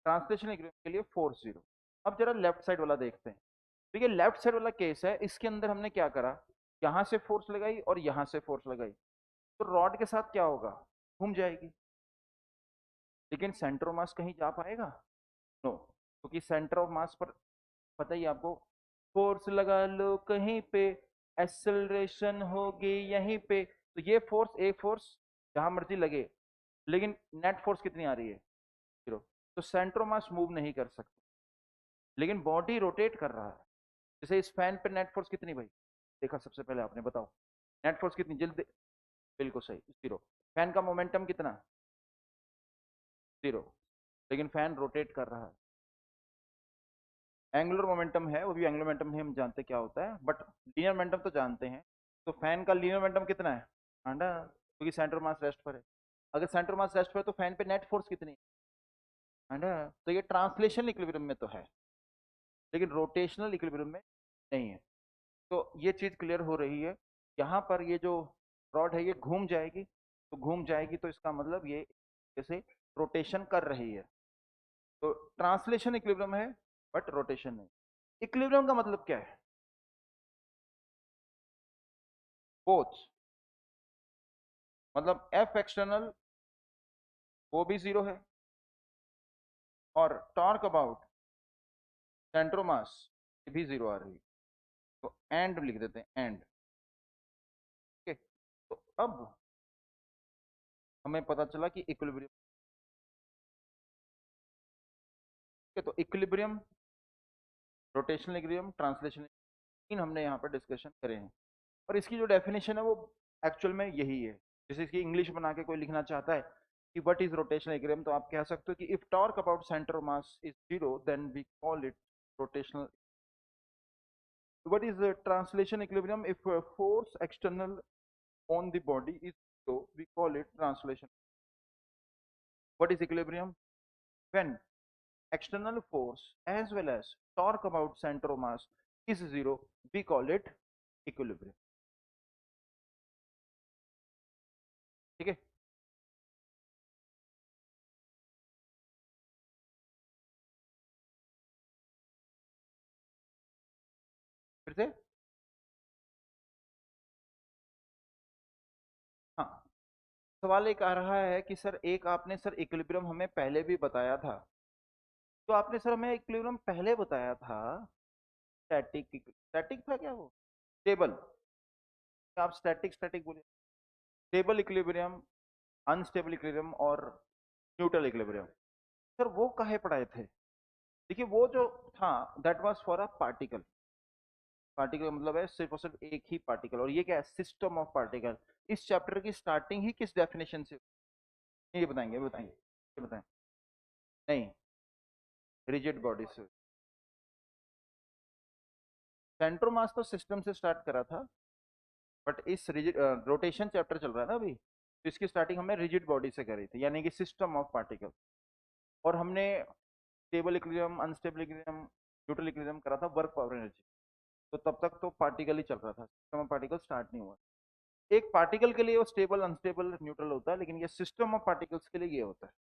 translational equilibrium के लिए फोर्स जीरो। अब जरा लेफ्ट साइड वाला देखते हैं। तो ये लेफ्ट साइड वाला केस है, इसके अंदर हमने क्या करा, यहां से फोर्स लगाई और यहां से फोर्स लगाई, तो रॉड के साथ क्या होगा, घूम जाएगी, लेकिन सेंटर ऑफ मास कहीं जा पाएगा? नो, क्योंकि सेंटर ऑफ मास पर पता ही आपको, फोर्स लगा लो कहीं पे, एक्सेलरेशन होगी यहीं पे। तो ये फोर्स, एक फोर्स जहां मर्जी लगे, लेकिन नेट फोर्स कितनी आ रही है? जीरो। तो सेंटर ऑफ मास मूव नहीं कर सकते, लेकिन बॉडी रोटेट कर रहा है। जैसे इस फैन पे नेट फोर्स कितनी भाई, देखा सबसे पहले आपने, बताओ नेट फोर्स कितनी, जल्द, बिल्कुल सही, जीरो। फैन का मोमेंटम कितना? जीरो, लेकिन फैन रोटेट कर रहा है। एंगुलर मोमेंटम है, वो भी एंगुलर मोमेंटम नहीं हम जानते क्या होता है, बट लीनियर मोमेंटम तो जानते हैं। तो फैन का लीनियर मोमेंटम कितना है? आंडा, क्योंकि सेंटर मास रेस्ट पर है। अगर सेंटर मास रेस्ट पर है तो फैन पे नेट फोर्स कितनी है? आंडा। तो ये ट्रांसलेशन इक्विलिब्रियम में तो है, लेकिन रोटेशनल इक्विलिब्रियम में नहीं है। तो ये चीज क्लियर हो रही है। यहाँ पर ये जो रॉड है ये घूम जाएगी, तो घूम जाएगी तो इसका मतलब ये जैसे रोटेशन कर रही है। तो ट्रांसलेशन इक्विलिब्रियम है, बट रोटेशन नहीं। इक्विलिब्रियम का मतलब क्या है? बोथ, मतलब एफ एक्सटर्नल वो भी जीरो है, और टॉर्क अबाउट सेंटर मास भी जीरो आ रही है। तो एंड लिख देते हैं, एंड। अब हमें पता चला कि इक्विलिब्रियम, तो इक्विलिब्रियम, रोटेशनल इक्विलिब्रियम, ट्रांसलेशनल, तीन हमने यहाँ पर डिस्कशन करे हैं। और इसकी जो डेफिनेशन है वो एक्चुअल में यही है। जैसे इसकी इंग्लिश बना के कोई लिखना चाहता है कि व्हाट इज रोटेशनल इक्विलिब्रियम, तो आप कह सकते हो कि if torque about centre of mass is zero then we call it rotational. What is translation equilibrium? If force external on the body is zero, we call it translation. What is equilibrium? When external force as well as torque about center of mass is zero, we call it equilibrium. ठीक है? फिर से हाँ, सवाल एक आ रहा है कि सर एक आपने सर इक्विलिब्रियम हमें पहले भी बताया था, तो आपने सर हमें इक्विलिब्रियम पहले बताया था स्टैटिक, स्टैटिक था क्या वो, स्टेबल, आप स्टैटिक स्टैटिक बोले, स्टेबल इक्विलिब्रियम, अनस्टेबल इक्विलिब्रियम और न्यूट्रल इक्विलिब्रियम। सर वो काहे पढ़ाए थे? देखिए वो जो था that was for a particle, particle मतलब है सिर्फ और सिर्फ एक ही पार्टिकल, और ये क्या है, सिस्टम ऑफ पार्टिकल। इस चैप्टर की स्टार्टिंग ही किस डेफिनेशन से, ये बताएंगे, बताएंगे, ये बताएं, नहीं, रिजिड बॉडी से। सेंट्रोमास तो सिस्टम से स्टार्ट करा था, बट इस रिजिड रोटेशन चैप्टर चल रहा है ना अभी, तो इसकी स्टार्टिंग हमने रिजिड बॉडी से करी थी, यानी कि सिस्टम ऑफ पार्टिकल। और हमने stable equilibrium, unstable equilibrium, neutral equilibrium करा था वर्क पावर एनर्जी। तो तब तक तो पार्टिकल ही चल रहा था, सिस्टम ऑफ पार्टिकल स्टार्ट नहीं हुआ। एक पार्टिकल के लिए वो स्टेबल, अनस्टेबल, न्यूट्रल होता है, लेकिन ये सिस्टम ऑफ पार्टिकल्स के लिए ये होता है,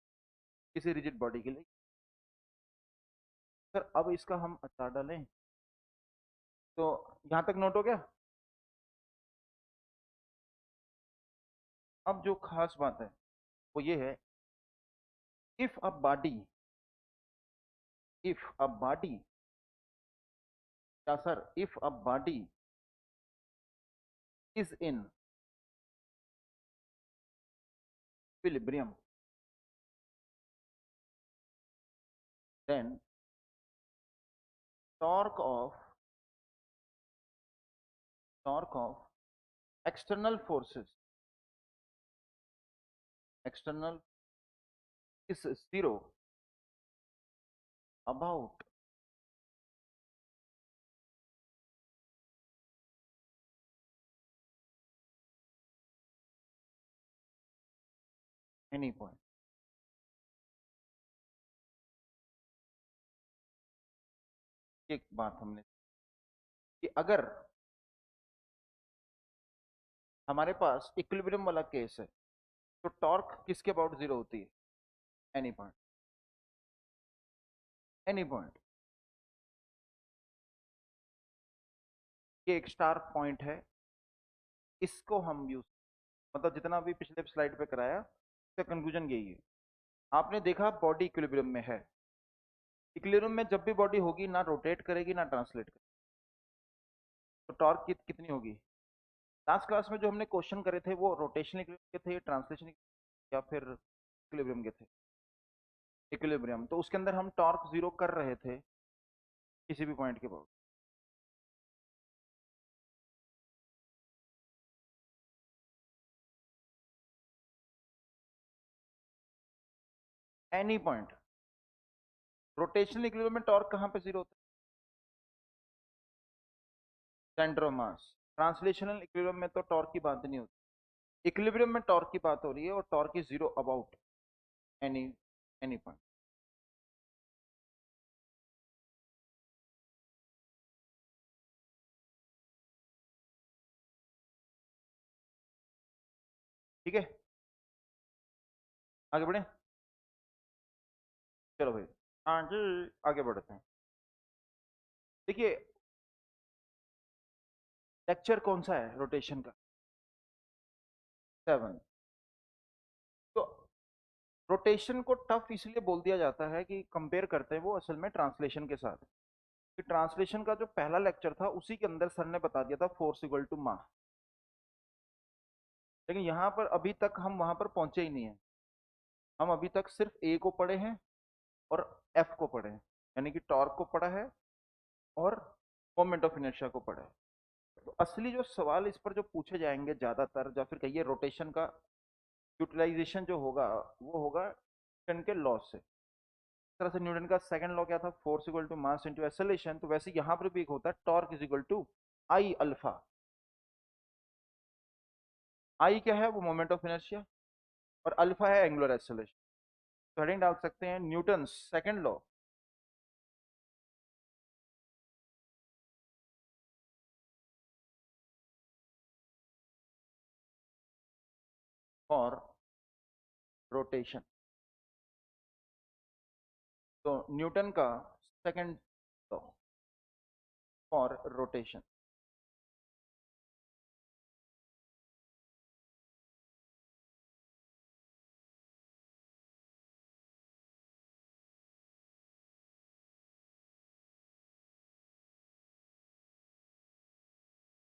किसी रिजिड बॉडी के लिए। सर अब इसका हम अचार डालें, तो यहाँ तक नोट हो गया। अब जो खास बात है वो ये है, if a body, if a body, क्या sir, if a body is in equilibrium then torque of, torque of external forces, external is zero about any point. एक बात हमने कि अगर हमारे पास इक्विलिब्रियम वाला केस है तो टॉर्क किसके अबाउट जीरो होती है, एनी पॉइंट, एनी पॉइंट। ये एक स्टार पॉइंट है, इसको हम यूज, मतलब जितना भी पिछले स्लाइड पे कराया उसका कंक्लूजन यही है। आपने देखा बॉडी इक्विलिब्रियम में है, इक्विलिब्रियम में जब भी बॉडी होगी ना रोटेट करेगी ना ट्रांसलेट करेगी, तो टॉर्क कितनी होगी। लास्ट क्लास में जो हमने क्वेश्चन करे थे वो रोटेशनल इक्विलिब्रियम के थे, ट्रांसलेशन या फिर इक्विलिब्रियम के थे, इक्विलिब्रियम। तो उसके अंदर हम टॉर्क जीरो कर रहे थे किसी भी पॉइंट के बाद, एनी पॉइंट। रोटेशनल इक्विलिब्रियम में टॉर्क कहाँ पे जीरो होता है, centre of mass. Translational equilibrium में तो टॉर्क की बात नहीं होती, इक्विलिब्रियम में टॉर्क की बात हो रही है, और torque is zero about any, any point. ठीक है, आगे बढ़े, चलो भाई, हाँ जी, आगे बढ़ते हैं। देखिए लेक्चर कौन सा है रोटेशन का, 7। तो रोटेशन को टफ इसलिए बोल दिया जाता है कि कंपेयर करते हैं वो असल में ट्रांसलेशन के साथ, कि ट्रांसलेशन का जो पहला लेक्चर था उसी के अंदर सर ने बता दिया था फोर्स इक्वल टू मास। लेकिन यहाँ पर अभी तक हम वहां पर पहुंचे ही नहीं है। हम अभी तक सिर्फ ए को पढ़े हैं और एफ को पढ़े हैं, यानी कि टॉर्क को पढ़ा है और मोमेंट ऑफ इनर्शिया को पढ़ा है। तो असली जो सवाल इस पर जो पूछे जाएंगे ज्यादातर, या फिर कहिए रोटेशन का यूटिलाइजेशन जो होगा, वो होगा न्यूटन के लॉ से। इस तरह से न्यूटन का सेकंड लॉ क्या था, force equal to mass into acceleration, तो वैसे यहाँ पर भी एक होता है torque is equal to I alpha. I क्या है, वो मोमेंट ऑफ इनर्शिया, और अल्फा है एंगुलर एक्सेलरेशन। तो हेडिंग डाल सकते हैं Newton second law for rotation. तो न्यूटन का सेकंड लॉ फॉर रोटेशन।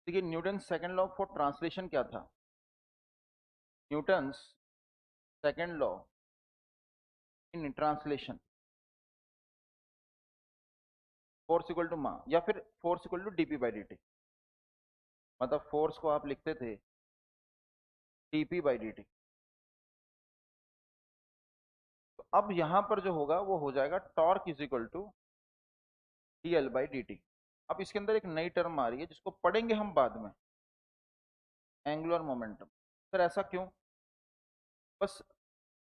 देखिए Newton second law for translation क्या था, Newton second law in translation, force equal to मा, या फिर force equal to DP by D T. मतलब फोर्स को आप लिखते थे डीपी बाई डी टी। तो अब यहां पर जो होगा वो हो जाएगा torque is equal to DL by D D टी। अब इसके अंदर एक नई टर्म आ रही है जिसको पढ़ेंगे हम बाद में, एंगुलर मोमेंटम। सर ऐसा क्यों, बस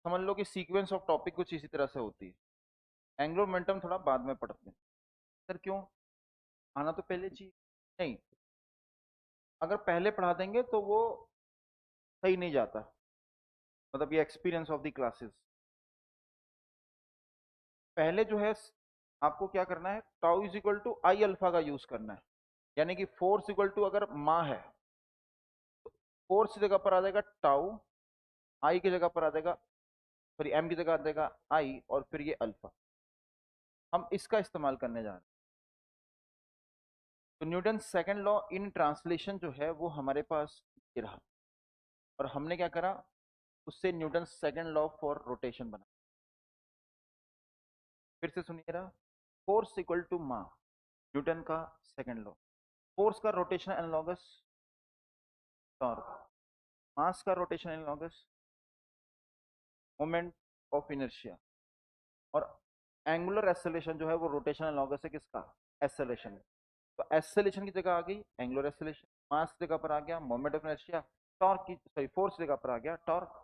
समझ लो कि सीक्वेंस ऑफ टॉपिक कुछ इसी तरह से होती है। एंगुलर मोमेंटम थोड़ा बाद में पढ़ते हैं। सर क्यों, आना तो पहले चाहिए। नहीं, अगर पहले पढ़ा देंगे तो वो सही नहीं जाता, मतलब ये एक्सपीरियंस ऑफ द क्लासेस। पहले जो है आपको क्या करना है, tau is equal to I alpha का यूज करना है। यानी कि फोर्स इक्वल टू अगर मा है, फोर्स की जगह पर आ जाएगा टाउ, आई की जगह पर आ जाएगा, सॉरी एम की जगह आ जाएगा आई, और फिर ये अल्फा। हम इसका इस्तेमाल करने जा रहे हैं। तो Newton second law in translation जो है वो हमारे पास ये रहा, और हमने क्या करा, उससे Newton second law for rotation बना। फिर से सुनिए रहा, फोर्स इक्वल टू मा, न्यूटन का सेकंड लॉ। फोर्स का रोटेशन एनालॉगस टॉर्क, मास का rotation analogous moment of inertia, और एंगुलर एक्सेलरेशन जो है वो रोटेशन एनालॉगस है किसका, एक्सेलरेशन। तो एक्सेलरेशन की जगह आ गई एंगुलर एक्सेलरेशन, मास की जगह पर आ गया मोमेंट ऑफ इनर्शिया, टॉर्क की सॉरी फोर्स की जगह पर आ गया टॉर्क।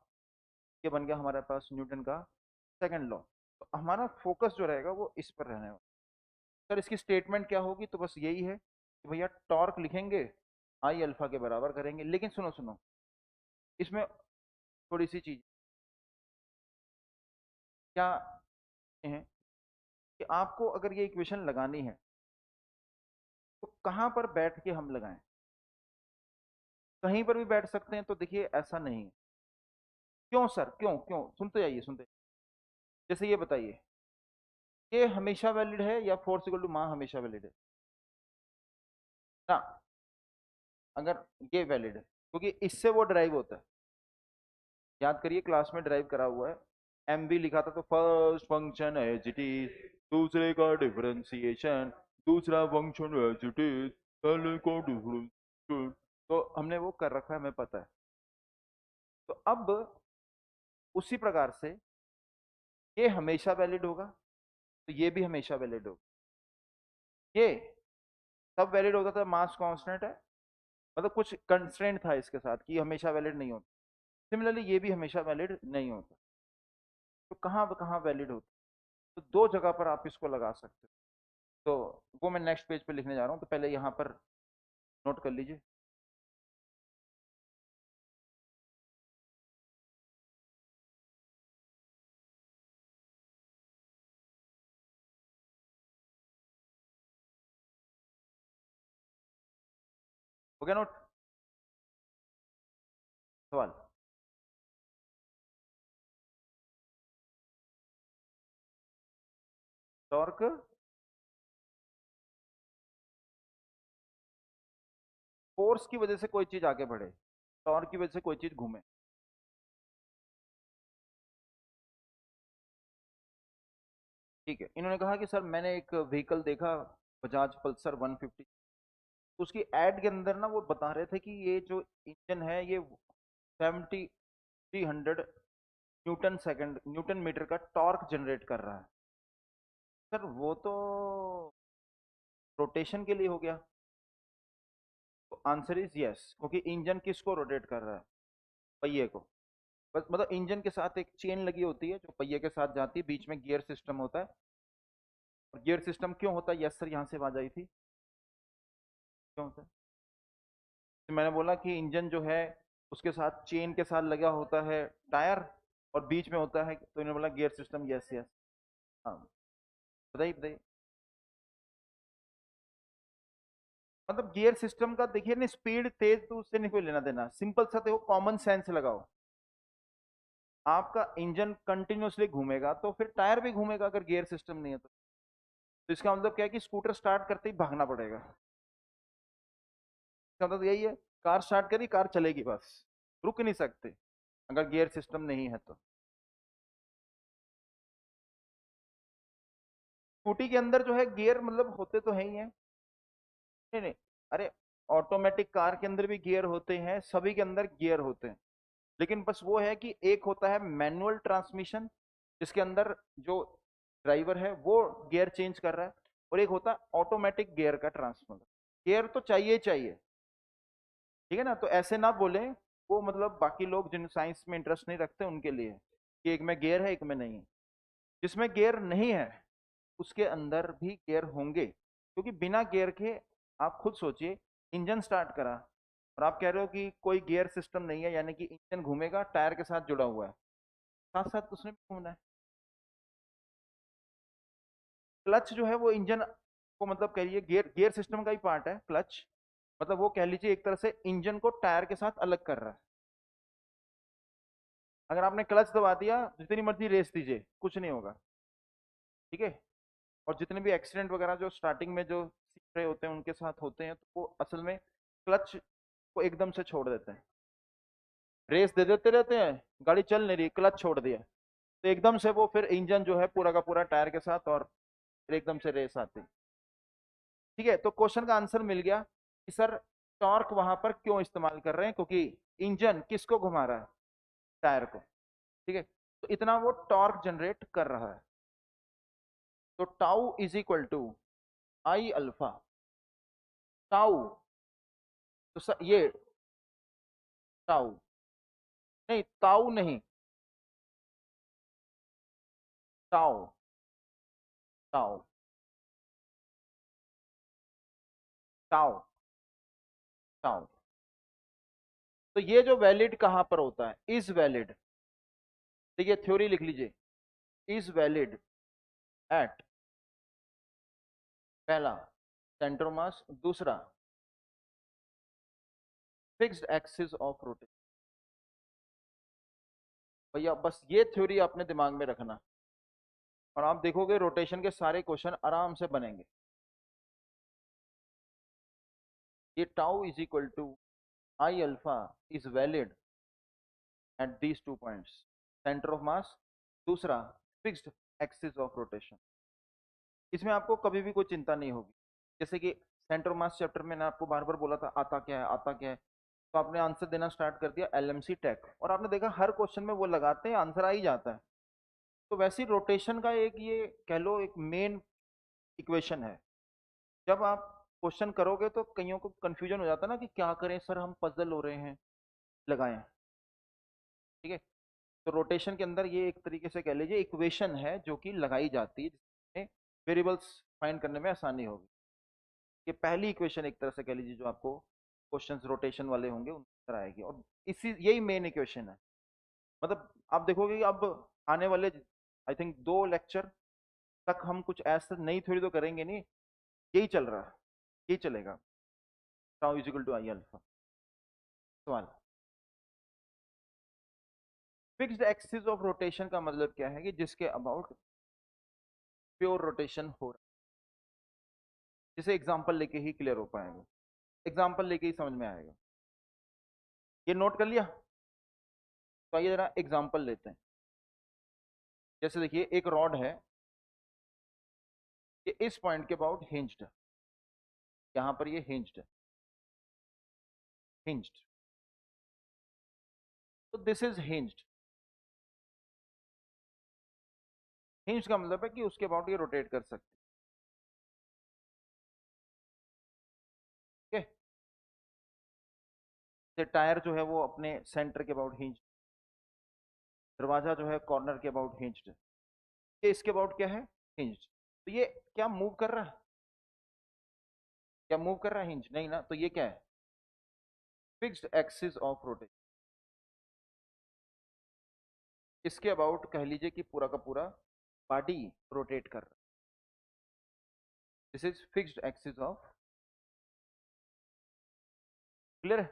ये बन गया हमारे पास न्यूटन का सेकंड लॉ। तो हमारा फोकस जो रहेगा वो इस पर रहने वाला। सर इसकी स्टेटमेंट क्या होगी, तो बस यही है कि भैया टॉर्क लिखेंगे आई अल्फा के बराबर करेंगे। लेकिन सुनो सुनो, इसमें थोड़ी सी चीज क्या है कि आपको अगर ये इक्वेशन लगानी है तो कहाँ पर बैठ के हम लगाएं। कहीं पर भी बैठ सकते हैं, तो देखिए ऐसा नहीं है। क्यों सर, क्यों क्यों, सुनते जाइए सुनते जाइए। जैसे ये बताइए, ये हमेशा वैलिड है या फोर्स इक्वल टू मा हमेशा वैलिड है ना। अगर ये वैलिड है क्योंकि इससे वो ड्राइव होता है, याद करिए क्लास में ड्राइव करा हुआ है। एम बी लिखा था तो first function as it is, दूसरे का डिफरेंशिएशन, दूसरा फंक्शन एज इट इज, पहले का डिफरेंशिएशन। तो हमने वो कर रखा है, हमें पता है। तो अब उसी प्रकार से ये हमेशा वैलिड होगा, तो ये भी हमेशा वैलिड होगा। ये तब वैलिड होता था मास कांस्टेंट है, मतलब कुछ कंस्ट्रेंट था इसके साथ कि हमेशा वैलिड नहीं होता। सिमिलरली ये भी हमेशा वैलिड नहीं होता। तो कहाँ कहाँ वैलिड होता, तो दो जगह पर आप इसको लगा सकते हो। तो वो मैं नेक्स्ट पेज पे लिखने जा रहा हूँ, तो पहले यहाँ पर नोट कर लीजिए। हो गया नोट, सवाल। टॉर्क फोर्स की वजह से कोई चीज आगे बढ़े, टॉर्क की वजह से कोई चीज घूमे। ठीक है, इन्होंने कहा कि सर मैंने एक व्हीकल देखा, बजाज पल्सर 150, तो उसकी एड के अंदर ना वो बता रहे थे कि ये जो इंजन है ये 7300 न्यूटन सेकंड, न्यूटन मीटर का टॉर्क जनरेट कर रहा है। सर वो तो रोटेशन के लिए हो गया। तो आंसर इज यस, क्योंकि इंजन किसको रोटेट कर रहा है? पहिए को। बस मतलब इंजन के साथ एक चेन लगी होती है जो पहिए के साथ जाती है, बीच में गियर सिस्टम होता है। और गियर सिस्टम क्यों होता है? यस सर, यहाँ से आवाज आई थी, क्यों होता है? तो मैंने बोला कि इंजन जो है उसके साथ चेन के साथ लगा होता है टायर, और बीच में होता है, तो इन्होंने बोला गियर सिस्टम। Yes yes. हाँ, बताइए बताइए। मतलब गियर सिस्टम का देखिए ना, स्पीड तेज तो उससे नहीं कोई लेना देना, सिंपल सा देखो, कॉमन सेंस लगाओ। आपका इंजन कंटिन्यूअसली घूमेगा तो फिर टायर भी घूमेगा, अगर गियर सिस्टम नहीं है तो इसका मतलब क्या है कि स्कूटर स्टार्ट करते ही भागना पड़ेगा। इसका मतलब यही है, कार स्टार्ट करी, कार चलेगी बस, रुक नहीं सकते अगर गियर सिस्टम नहीं है तो। स्कूटी के अंदर जो है गियर मतलब होते तो है ही है। नहीं नहीं, अरे ऑटोमेटिक कार के अंदर भी गियर होते हैं, सभी के अंदर गियर होते हैं। लेकिन बस वो है कि एक होता है मैनुअल ट्रांसमिशन, जिसके अंदर जो ड्राइवर है वो गियर चेंज कर रहा है, और एक होता है ऑटोमेटिक गियर का ट्रांसफर। गियर तो चाहिए ही चाहिए, ठीक है ना? तो ऐसे ना बोले, वो मतलब बाकी लोग जिन साइंस में इंटरेस्ट नहीं रखते उनके लिए कि एक में गियर है एक में नहीं है। जिसमें गियर नहीं है उसके अंदर भी गियर होंगे, क्योंकि बिना गियर के, आप खुद सोचिए, इंजन स्टार्ट करा और आप कह रहे हो कि कोई गियर सिस्टम नहीं है, यानी कि इंजन घूमेगा, टायर के साथ जुड़ा हुआ है, साथ साथ उसने भी घूमना है। क्लच जो है वो इंजन को मतलब कह लीजिए गियर, गियर सिस्टम का ही पार्ट है क्लच। मतलब वो कह लीजिए एक तरह से इंजन को टायर के साथ अलग कर रहा है। अगर आपने क्लच दबा दिया, जितनी मर्जी रेस दीजिए, कुछ नहीं होगा। ठीक है। और जितने भी एक्सीडेंट वगैरह जो स्टार्टिंग में जो सीख रहे होते हैं उनके साथ होते हैं, तो वो असल में क्लच को एकदम से छोड़ देते हैं। रेस दे देते रहते हैं, गाड़ी चल नहीं रही, क्लच छोड़ दिया, तो एकदम से वो फिर इंजन जो है पूरा का पूरा टायर के साथ, और फिर एकदम से रेस आती। ठीक है, तो क्वेश्चन का आंसर मिल गया कि सर टॉर्क वहां पर क्यों इस्तेमाल कर रहे हैं, क्योंकि इंजन किसको घुमा रहा है? टायर को। ठीक है, तो इतना वो टॉर्क जनरेट कर रहा है। तो tau is equal to I alpha. Tau, तो ये टाउ, नहीं ताऊ नहीं, टाउ, टाउ, टाउ, टाउ। तो ये जो वैलिड कहां पर होता है? Is valid. देखिए थ्योरी लिख लीजिए, इज वैलिड एट, पहला सेंटर मास, दूसरा फिक्स्ड एक्सिस ऑफ रोटेशन। भैया बस ये थ्योरी आपने दिमाग में रखना, और आप देखोगे रोटेशन के सारे क्वेश्चन आराम से बनेंगे। ये tau is equal to I alpha is valid at these two points, centre of mass, दूसरा फिक्स्ड एक्सिस ऑफ रोटेशन। इसमें आपको कभी भी कोई चिंता नहीं होगी। जैसे कि सेंटर ऑफ मास चैप्टर में मैंने आपको बार बार बोला था आता क्या है, आता क्या है, तो आपने आंसर देना स्टार्ट कर दिया एलएमसी टेक, और आपने देखा हर क्वेश्चन में वो लगाते हैं, आंसर आ ही जाता है। तो वैसे ही रोटेशन का एक ये कह लो एक मेन इक्वेशन है। जब आप क्वेश्चन करोगे तो कईयों को कंफ्यूजन हो जाता है ना कि क्या करें सर, हम पजल हो रहे हैं, लगाएं। ठीक है, तो रोटेशन के अंदर ये एक तरीके से कह लीजिए इक्वेशन है जो कि लगाई जाती है, जिसमें वेरिएबल्स फाइंड करने में आसानी होगी। ये पहली इक्वेशन एक तरह से कह लीजिए जो आपको क्वेश्चंस रोटेशन वाले होंगे उन पर आएगी, और इसी यही मेन इक्वेशन है। मतलब आप देखोगे कि अब आने वाले आई थिंक 2 लेक्चर तक हम कुछ ऐसा नई थ्योरी तो करेंगे नहीं, यही चल रहा है, यही चलेगा। Tau is equal to I alpha. सवाल, फिक्स्ड एक्सिस ऑफ रोटेशन का मतलब क्या है? कि जिसके अबाउट प्योर रोटेशन हो रहा है। जिसे एग्जांपल लेके ही क्लियर हो पाएगा, एग्जांपल लेके ही समझ में आएगा। ये नोट कर लिया। तो आइए जरा एग्जांपल लेते हैं। जैसे देखिए एक रॉड है, ये इस पॉइंट के अबाउट हिंज्ड है, यहां पर ये हिंज्ड है, हिंज्ड। तो दिस इज हिंज्ड। हिंज्ड का मतलब है कि उसके अबाउट ये रोटेट कर सकते हैं। टायर जो है वो अपने सेंटर के अबाउट हिंज्ड, दरवाजा जो है कॉर्नर के अबाउट हिंज्ड, ये इसके अबाउट क्या है, हिंज्ड। तो ये क्या मूव कर रहा है, क्या मूव कर रहा है हिंज, नहीं ना। तो ये क्या है, फिक्स्ड एक्सिस ऑफ रोटेशन। इसके अबाउट कह लीजिए कि पूरा का पूरा बॉडी रोटेट कर रहा है। This is fixed axis of, clear है।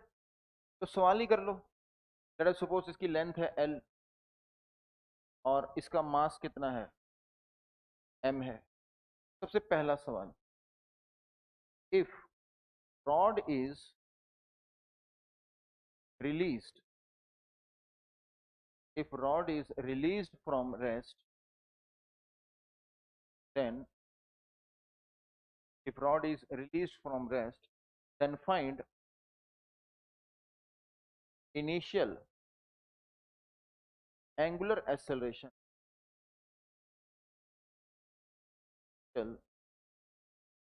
तो सवाल ही कर लो। लेट अस सपोज इसकी लेंथ है L और इसका मास कितना है, M है। सबसे पहला सवाल, if rod is released, if rod is released from rest, then if rod is released from rest, then find initial angular acceleration,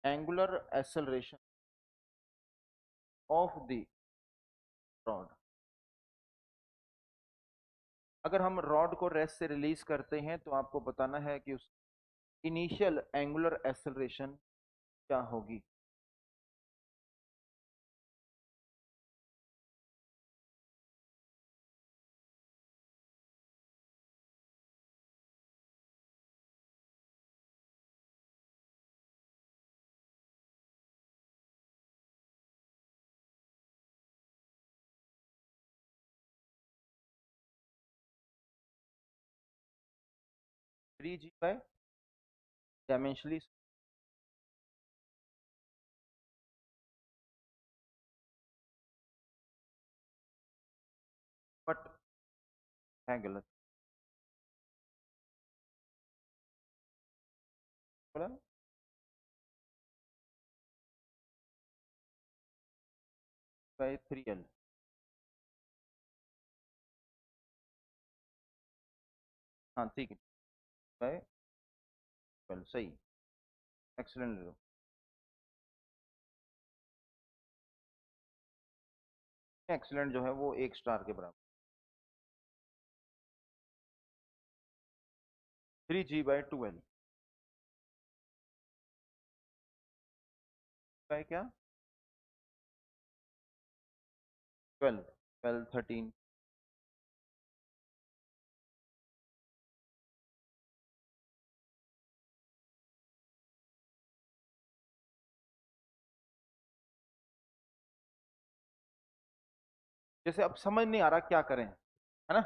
angular acceleration of the rod। अगर हम रॉड को रेस्ट से रिलीज करते हैं तो आपको बताना है कि उस इनिशियल एंगुलर एक्सेलरेशन क्या होगी। Three G by dimensionally, but है गलत। बोला बाय 3L। हाँ ठीक है, बाय 12 सही, एक्सलेंट ले लो। एक्सलेंट जो है वो 1 स्टार के बराबर, 3G/2L बाय क्या, 12, 12, 13। जैसे अब समझ नहीं आ रहा क्या करें, है ना।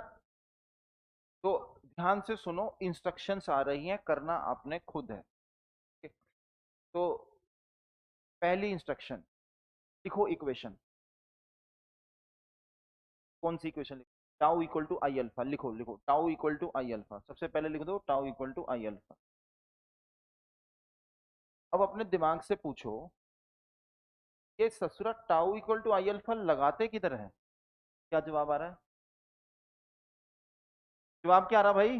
तो ध्यान से सुनो, इंस्ट्रक्शंस आ रही हैं, करना आपने खुद है। तो पहली इंस्ट्रक्शन, लिखो इक्वेशन। कौन सी इक्वेशन लिखो, tau equal to I alpha, लिखो लिखो tau equal to I alpha, सबसे पहले लिख दो tau equal to I alpha. अब अपने दिमाग से पूछो, ये ससुरा tau equal to I alpha लगाते किधर है, क्या जवाब आ रहा है, जवाब क्या आ रहा भाई,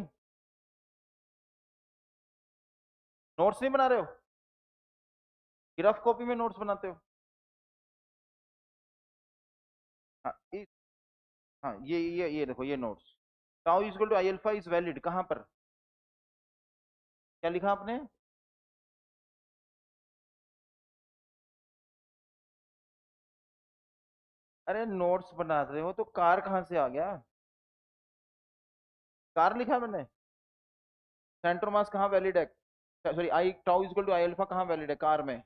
नोट्स नहीं बना रहे हो, कि रफ कॉपी में नोट्स बनाते हो। हाँ हाँ ये देखो ये notes, tau equal to I alpha is valid कहां पर, क्या लिखा आपने, अरे नोट्स बना रहे हो तो कार कहां से आ गया, कार लिखा मैंने। सेंटर मास कहाँ वैलिड है, sorry I tau equal to I alpha कहाँ वैलिड है, कार में।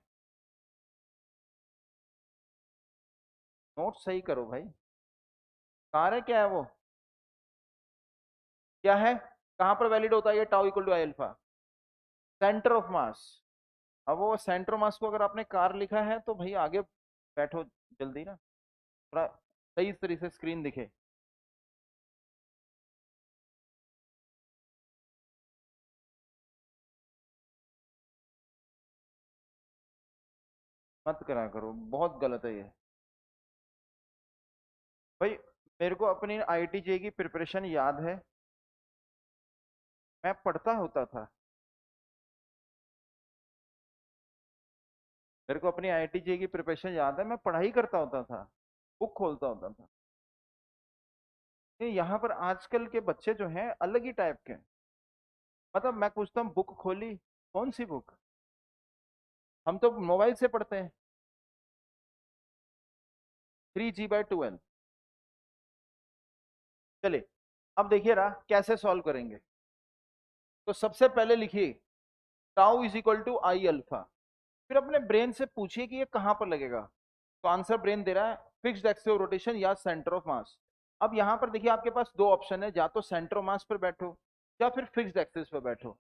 नोट सही करो भाई, कार है क्या है वो, क्या है, कहां पर वैलिड होता है ये tau equal to I alpha, centre of mass. अब वो सेंटर मास को अगर आपने कार लिखा है तो भाई आगे बैठो जल्दी ना, थोड़ा सही तरीके से स्क्रीन दिखे। मत करा करो, बहुत गलत है ये। भाई मेरे को अपनी आईटी जे की प्रिपरेशन याद है, मैं पढ़ता होता था। मेरे को अपनी आईटी जे की प्रिपरेशन याद है, मैं पढ़ाई करता होता था, बुक खोलता होता था। ये यहाँ पर आजकल के बच्चे जो हैं अलग ही टाइप के हैं। मतलब मैं पूछता हूँ बुक खोली, कौन सी बुक? हम तो मोबाइल से पढ़ते हैं। 3G/12। चलिए अब देखिए रहा कैसे सॉल्व करेंगे। तो सबसे पहले लिखिए tau is equal to I alpha. फिर अपने ब्रेन से पूछिए कि ये कहां पर लगेगा। तो आंसर ब्रेन दे रहा है फिक्स्ड एक्सिस ऑफ रोटेशन या सेंटर ऑफ मास। अब यहां पर देखिए आपके पास दो ऑप्शन है, या तो सेंटर ऑफ मास पर बैठो या फिर फिक्स्ड एक्सिस पर बैठो।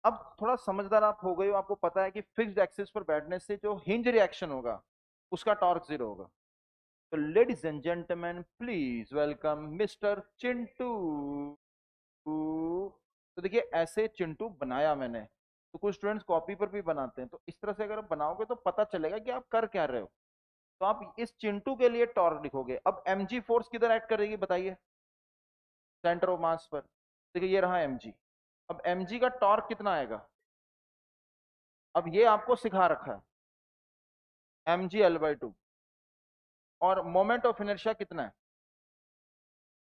अब थोड़ा समझदार आप हो गए हो, आपको पता है कि फिक्स्ड एक्सिस पर बैठने से जो हिंज रिएक्शन होगा उसका टॉर्क जीरो होगा। तो ladies and gentleman please welcome mister Chintu. तो देखिए ऐसे चिंटू बनाया मैंने। तो कुछ स्टूडेंट्स कॉपी पर भी बनाते हैं, तो इस तरह से अगर आप बनाओगे तो पता चलेगा कि आप कर क्या रहे हो। तो आप इस चिंटू के लिए टॉर्क लिखोगे। अब mg फोर्स किधर एक्ट करेगी बताइए? सेंटर ऑफ मास पर। देखिए ये रहा mg। अब mg का टॉर्क कितना आएगा? अब ये आपको सिखा रखा है, mg/L/2। और मोमेंट ऑफ इनर्शिया कितना है?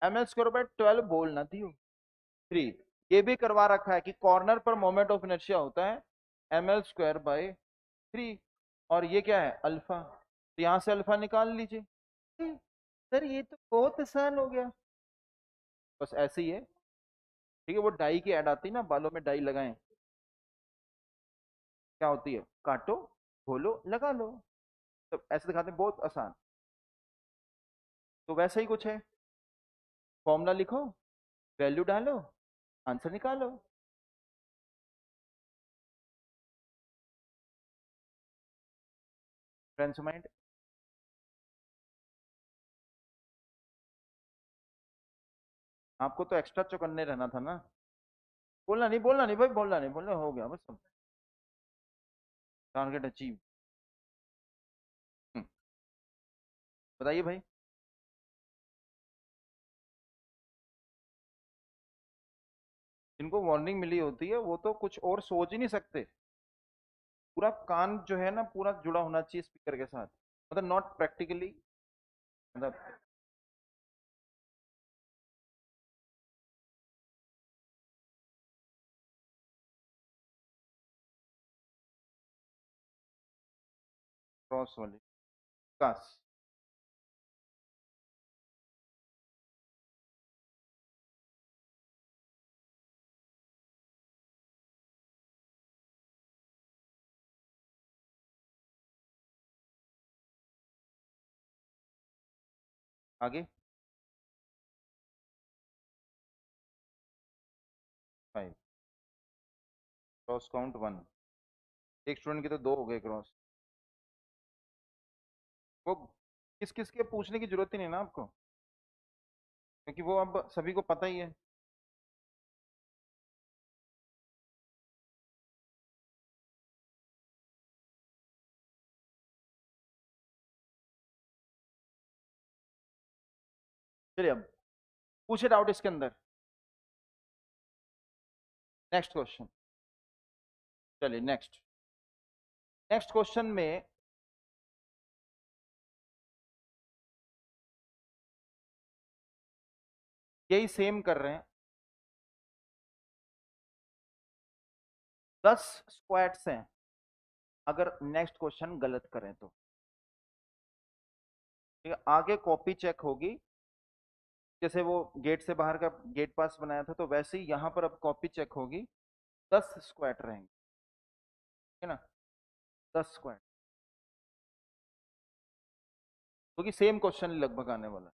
ml²/12 बोल ना दियो 3। ये भी करवा रखा है कि कॉर्नर पर मोमेंट ऑफ इनर्शिया होता है ml²/3। और ये क्या है? अल्फा। तो यहां से अल्फा निकाल लीजिए। सर ये तो बहुत आसान हो गया। बस ऐसे ही है। ठीक है, वो डाई की ऐड आती है ना, बालों में डाई लगाएं, क्या होती है? काटो, खोलो, लगा लो। तो ऐसे दिखाते हैं, बहुत आसान। तो वैसा ही कुछ है, फॉर्मूला लिखो, वैल्यू डालो, आंसर निकालो। Friends mind. आपको तो एक्स्ट्रा चौकन्ने रहना था ना। बोलना नहीं भाई, बोलना नहीं, बोलना हो गया बस सब। Target achieve. बताइए भाई। जिनको वार्निंग मिली होती है वो तो कुछ और सोच ही नहीं सकते। पूरा कान जो है ना पूरा जुड़ा होना चाहिए स्पीकर के साथ, मतलब नॉट प्रैक्टिकली, मतलब। क्रॉस वाली कास। आगे 5। Cross count 1। एक स्टूडेंट के तो दो हो गए क्रॉस। वो किस किस के पूछने की जरूरत ही नहीं ना आपको, क्योंकि वो अब सभी को पता ही है। चलिए अब पूछे डाउट इसके अंदर। Next question. चलिए नेक्स्ट। नेक्स्ट क्वेश्चन में यही सेम कर रहे हैं। 10 स्क्वाट्स हैं, अगर नेक्स्ट क्वेश्चन गलत करें तो। ठीक है, आगे कॉपी चेक होगी। जैसे वो गेट से बाहर का गेट पास बनाया था, तो वैसे ही यहाँ पर अब कॉपी चेक होगी। 10 स्क्वाट रहेंगे, है ना? 10 स्क्वाट, क्योंकि सेम क्वेश्चन लगभग आने वाला है।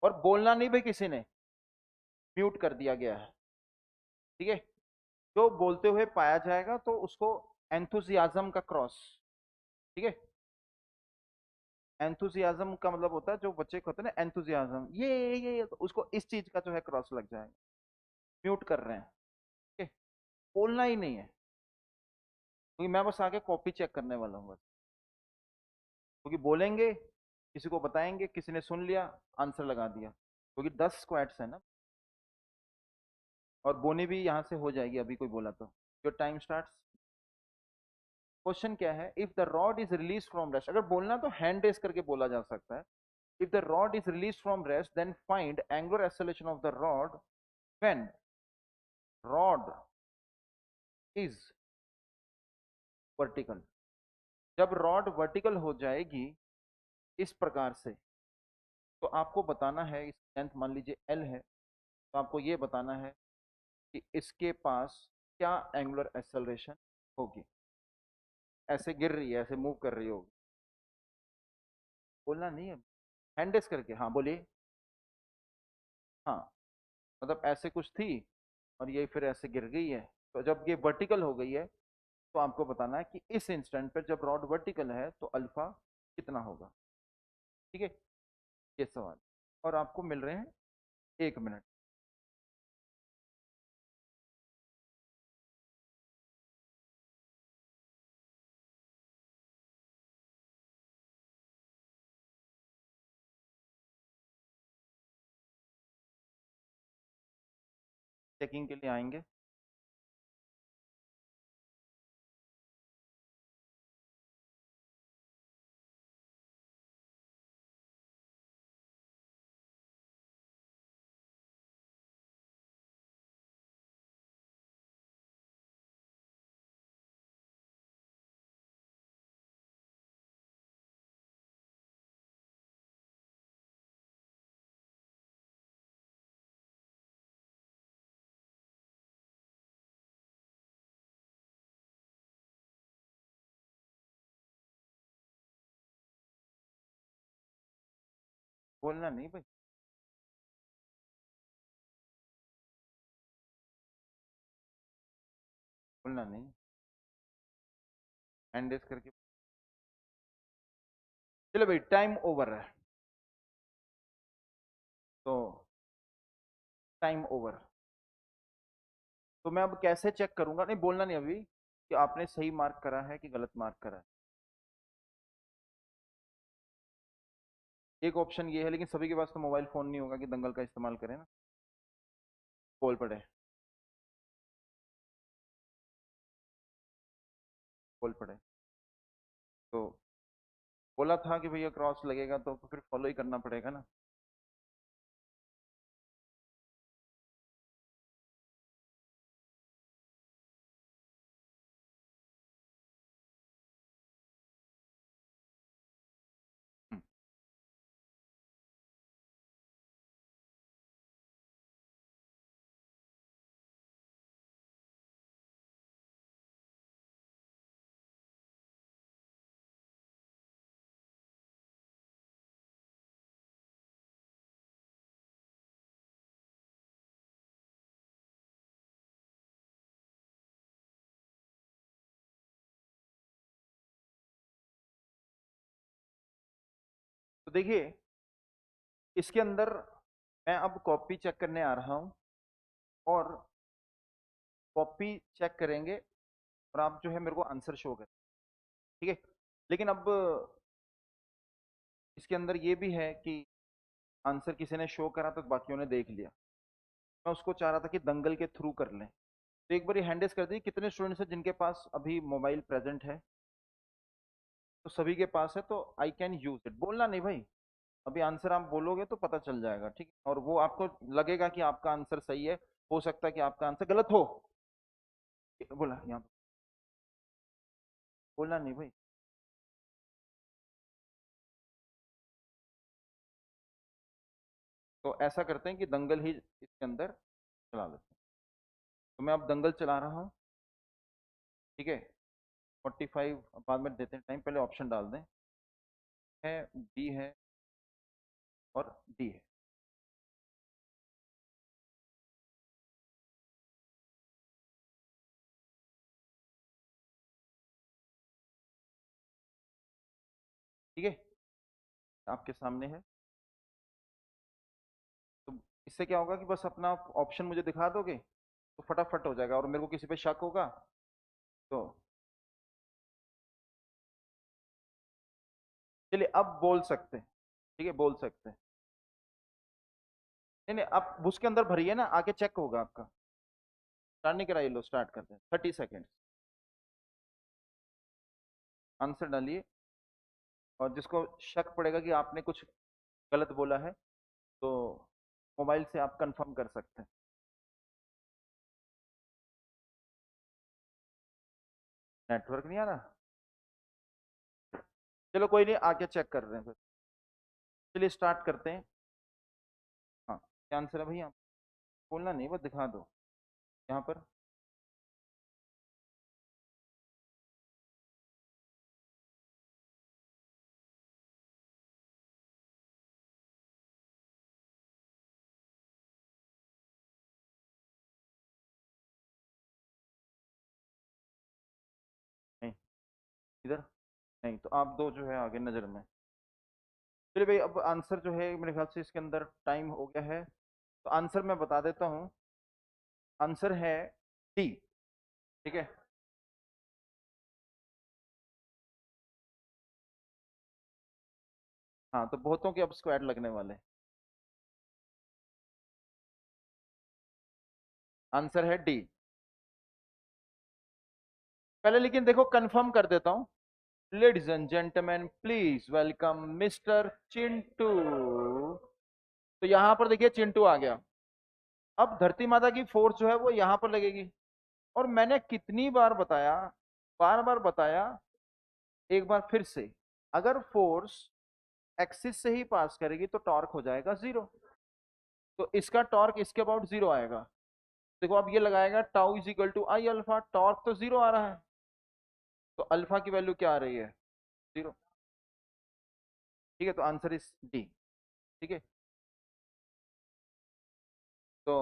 और बोलना नहीं भाई किसी ने, म्यूट कर दिया गया है। ठीक है, जो बोलते हुए पाया जाएगा तो उसको एंथुसियाज्म का क्रॉस। ठीक है, एंथुसियाज्म का मतलब होता है जो बच्चे को होता है ना एंथुसियाज्म, ये तो उसको इस चीज का जो है क्रॉस लग जाएगा, म्यूट कर रहे हैं। ठीक है, बोलना ही नहीं है, क्योंकि मैं बस आके कॉपी चेक करने वाला हूँ बस। क्योंकि बोलेंगे, किसी को बताएंगे, किसी ने सुन लिया, आंसर लगा दिया, क्योंकि 10 स्क्वाड्स है ना। और बोनी भी यहाँ से हो जाएगी अभी कोई बोला तो। Your time starts. क्वेश्चन क्या है, if the rod is release from rest, अगर बोलना तो हैंड रेस करके बोला जा सकता है। If the rod is release from rest then find angular acceleration of the rod when rod is vertical. जब रॉड वर्टिकल हो जाएगी इस प्रकार से, तो आपको बताना है, इस लेंथ मान लीजिए एल है, तो आपको ये बताना है कि इसके पास क्या एंगुलर एक्सेलरेशन होगी। ऐसे गिर रही है, ऐसे मूव कर रही होगी, बोलना नहीं है, हैंड रेस करके। हाँ बोलिए। हाँ, मतलब ऐसे कुछ थी और ये फिर ऐसे गिर गई है, तो जब ये वर्टिकल हो गई है तो आपको बताना है कि इस इंस्टेंट पर जब रॉड वर्टिकल है तो अल्फा कितना होगा। ठीक है, ये सवाल, और आपको मिल रहे हैं 1 मिनट। चेकिंग के लिए आएंगे। बोलना नहीं भाई, बोलना नहीं, हैंड रेस करके। चलो भाई, टाइम ओवर है, तो टाइम ओवर। तो मैं अब कैसे चेक करूंगा, नहीं बोलना नहीं अभी, कि आपने सही मार्क करा है कि गलत मार्क करा है। एक ऑप्शन ये है, लेकिन सभी के पास तो मोबाइल फोन नहीं होगा कि दंगल का इस्तेमाल करें ना, बोल पड़े, बोल पड़े। तो बोला था कि भैया क्रॉस लगेगा तो फिर फॉलो ही करना पड़ेगा ना। हम्म, तो देखिए, इसके अंदर मैं अब कॉपी चेक करने आ रहा हूँ, और कॉपी चेक करेंगे, और आप जो है मेरे को आंसर शो करें। ठीक है, लेकिन अब इसके अंदर ये भी है कि आंसर किसी ने शो करा तो बाकियों ने देख लिया। मैं उसको चाह रहा था कि दंगल के थ्रू कर लें, तो एक बार हैंड कर दी, कितने स्टूडेंट्स हैं जिनके पास अभी मोबाइल प्रेजेंट है। तो सभी के पास है, तो आई कैन यूज इट। बोलना नहीं भाई, अभी आंसर आप बोलोगे तो पता चल जाएगा। ठीक है, और वो आपको लगेगा कि आपका आंसर सही है, हो सकता है कि आपका आंसर गलत हो। बोला यहाँ पे, बोलना नहीं भाई। तो ऐसा करते हैं कि दंगल ही इसके अंदर चला लेते हैं। तो मैं अब दंगल चला रहा हूँ। ठीक है, 45 बाद में देते हैं टाइम, पहले ऑप्शन डाल दें। है, बी है और डी है। ठीक है, आपके सामने है। तो इससे क्या होगा कि बस अपना ऑप्शन मुझे दिखा दोगे तो फटाफट हो जाएगा, और मेरे को किसी पे शक होगा तो चलिए अब बोल सकते हैं। ठीक है, बोल सकते हैं। नहीं नहीं, आप उसके अंदर भरिए ना, आके चेक होगा आपका। स्टार्ट नहीं कराइए, लो स्टार्ट करते हैं, 30 सेकेंड। आंसर डालिए, और जिसको शक पड़ेगा कि आपने कुछ गलत बोला है तो मोबाइल से आप कंफर्म कर सकते हैं। नेटवर्क नहीं आ रहा, चलो कोई नहीं, आके चेक कर रहे हैं फिर। चलिए स्टार्ट करते हैं। हाँ, क्या आंसर है भैया? बोलना नहीं, बस दिखा दो यहाँ पर। नहीं, इधर नहीं, तो आप दो जो है आगे नजर में। चलिए भाई, अब आंसर जो है मेरे ख्याल से इसके अंदर टाइम हो गया है, तो आंसर मैं बता देता हूँ। आंसर है डी। ठीक है, हाँ, तो बहुतों के अब स्क्वाड लगने वाले हैं। आंसर है डी। पहले लेकिन देखो कंफर्म कर देता हूँ। Ladies and gentleman, please welcome mister Chintu. तो यहां पर देखिए चिंटू आ गया। अब धरती माता की फोर्स जो है वो यहां पर लगेगी, और मैंने कितनी बार बताया, बार बार बताया, एक बार फिर से, अगर फोर्स एक्सिस से ही पास करेगी तो टॉर्क हो जाएगा जीरो। तो इसका टॉर्क इसके अबाउट जीरो आएगा। देखो अब ये लगाएगा tau is equal to I alpha, torque तो जीरो आ रहा है, तो अल्फा की वैल्यू क्या आ रही है? जीरो। ठीक है, तो आंसर इज डी। ठीक है, तो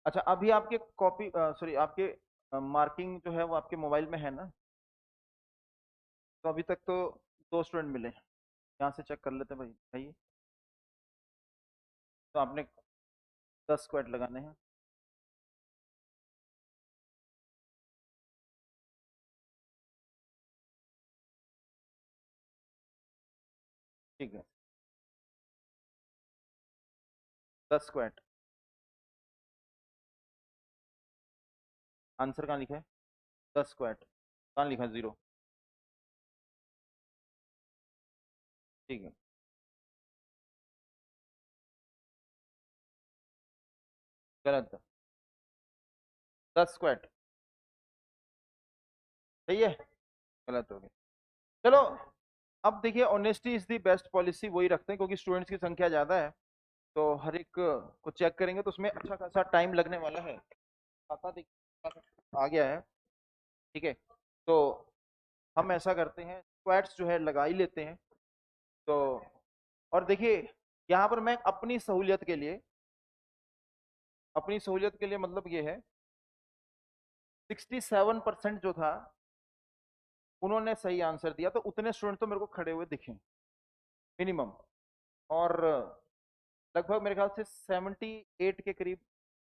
अच्छा, अभी आपके कॉपी सॉरी आपके मार्किंग जो है वो आपके मोबाइल में है ना? तो अभी तक तो दो स्टूडेंट मिले, यहाँ से चेक कर लेते हैं भाई भाई। तो आपने 10 स्क्वाड लगाने हैं। ठीक है, 10 स्क्वाड। आंसर कहाँ लिखा है? 10 स्क्वाड कहाँ लिखा है? जीरो। ठीक है, गलत। 10 स्क्वाड सही है, गलत हो गया। चलो, अब देखिए honesty is the best policy, वही रखते हैं क्योंकि स्टूडेंट्स की संख्या ज़्यादा है, तो हर एक को चेक करेंगे तो उसमें अच्छा खासा टाइम लगने वाला है। पता देखिए आ गया है। ठीक है, तो हम ऐसा करते हैं, स्क्वाड्स जो है लगा ही लेते हैं। तो और देखिए, यहाँ पर मैं अपनी सहूलियत के लिए मतलब ये है, 67% जो था उन्होंने सही आंसर दिया, तो उतने स्टूडेंट तो मेरे को खड़े हुए दिखे मिनिमम। और लगभग मेरे ख्याल से 78 के करीब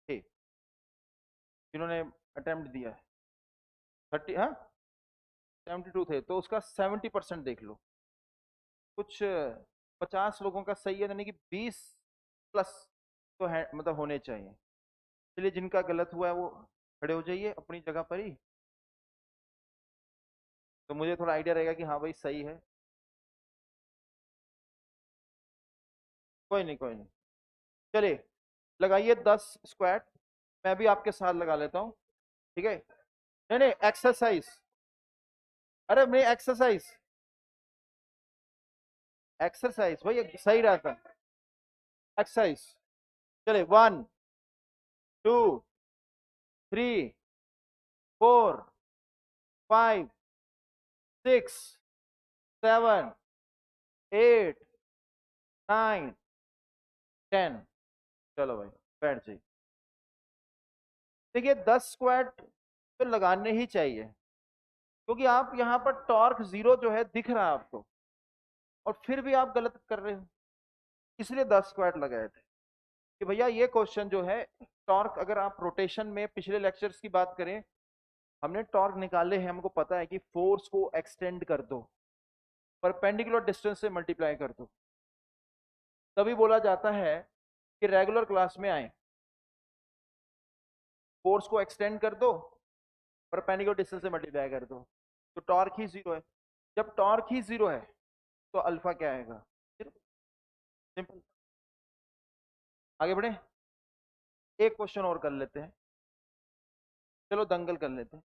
थे जिन्होंने अटेम्प्ट दिया है। 30, हाँ, 72 थे, तो उसका 70% देख लो। कुछ 50 लोगों का सही है, यानी कि 20 प्लस तो है, मतलब होने चाहिए। चलिए, जिनका गलत हुआ है वो खड़े हो जाइए अपनी जगह पर ही, तो मुझे थोड़ा आइडिया रहेगा कि हाँ भाई सही है। कोई नहीं, कोई नहीं। चलिए, लगाइए 10 स्क्वाड। मैं भी आपके साथ लगा लेता हूँ। ठीक है, नहीं नहीं, एक्सरसाइज। अरे नहीं, एक्सरसाइज, एक्सरसाइज भाई सही रहता है। एक्सरसाइज। चलिए, 1 2 3 4 5 6 7 8 9 10। चलो भाई, बैठ जाइए। देखिए 10 स्क्वाड तो लगाने ही चाहिए, क्योंकि आप यहाँ पर टॉर्क जीरो जो है दिख रहा है आपको, और फिर भी आप गलत कर रहे हो, इसलिए 10 स्क्वायर लगाए थे कि भैया ये क्वेश्चन जो है टॉर्क, अगर आप रोटेशन में पिछले लेक्चर्स की बात करें, हमने टॉर्क निकाले हैं, हमको पता है कि फोर्स को एक्सटेंड कर दो, परपेंडिकुलर डिस्टेंस से मल्टीप्लाई कर दो, तभी बोला जाता है कि रेगुलर क्लास में आए, फोर्स को एक्सटेंड कर दो, परपेंडिकुलर डिस्टेंस से मल्टीप्लाई कर दो, तो टॉर्क ही जीरो है। जब टॉर्क ही जीरो है तो अल्फा क्या आएगा, सिंपल। आगे बढ़े, एक क्वेश्चन और कर लेते हैं, चलो दंगल कर लेते हैं।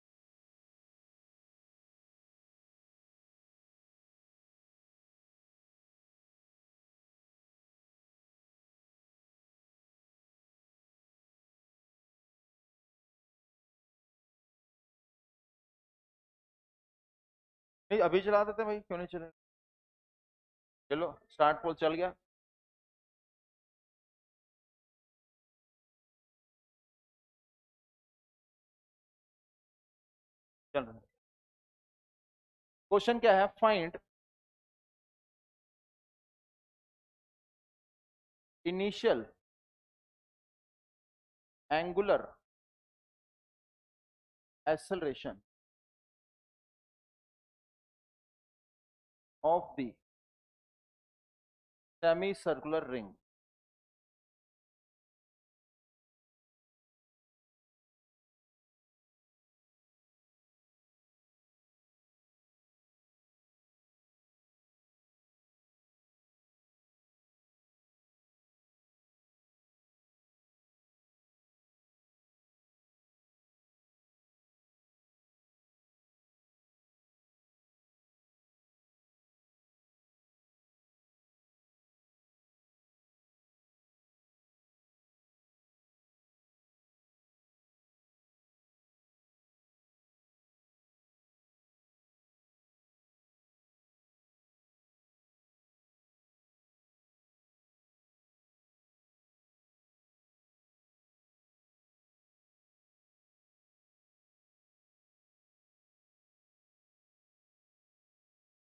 नहीं अभी चला देते हैं भाई, क्यों नहीं चले, चलो स्टार्ट पोल चल गया। चल रहा है, क्वेश्चन क्या है, find initial angular acceleration of the semi circular ring.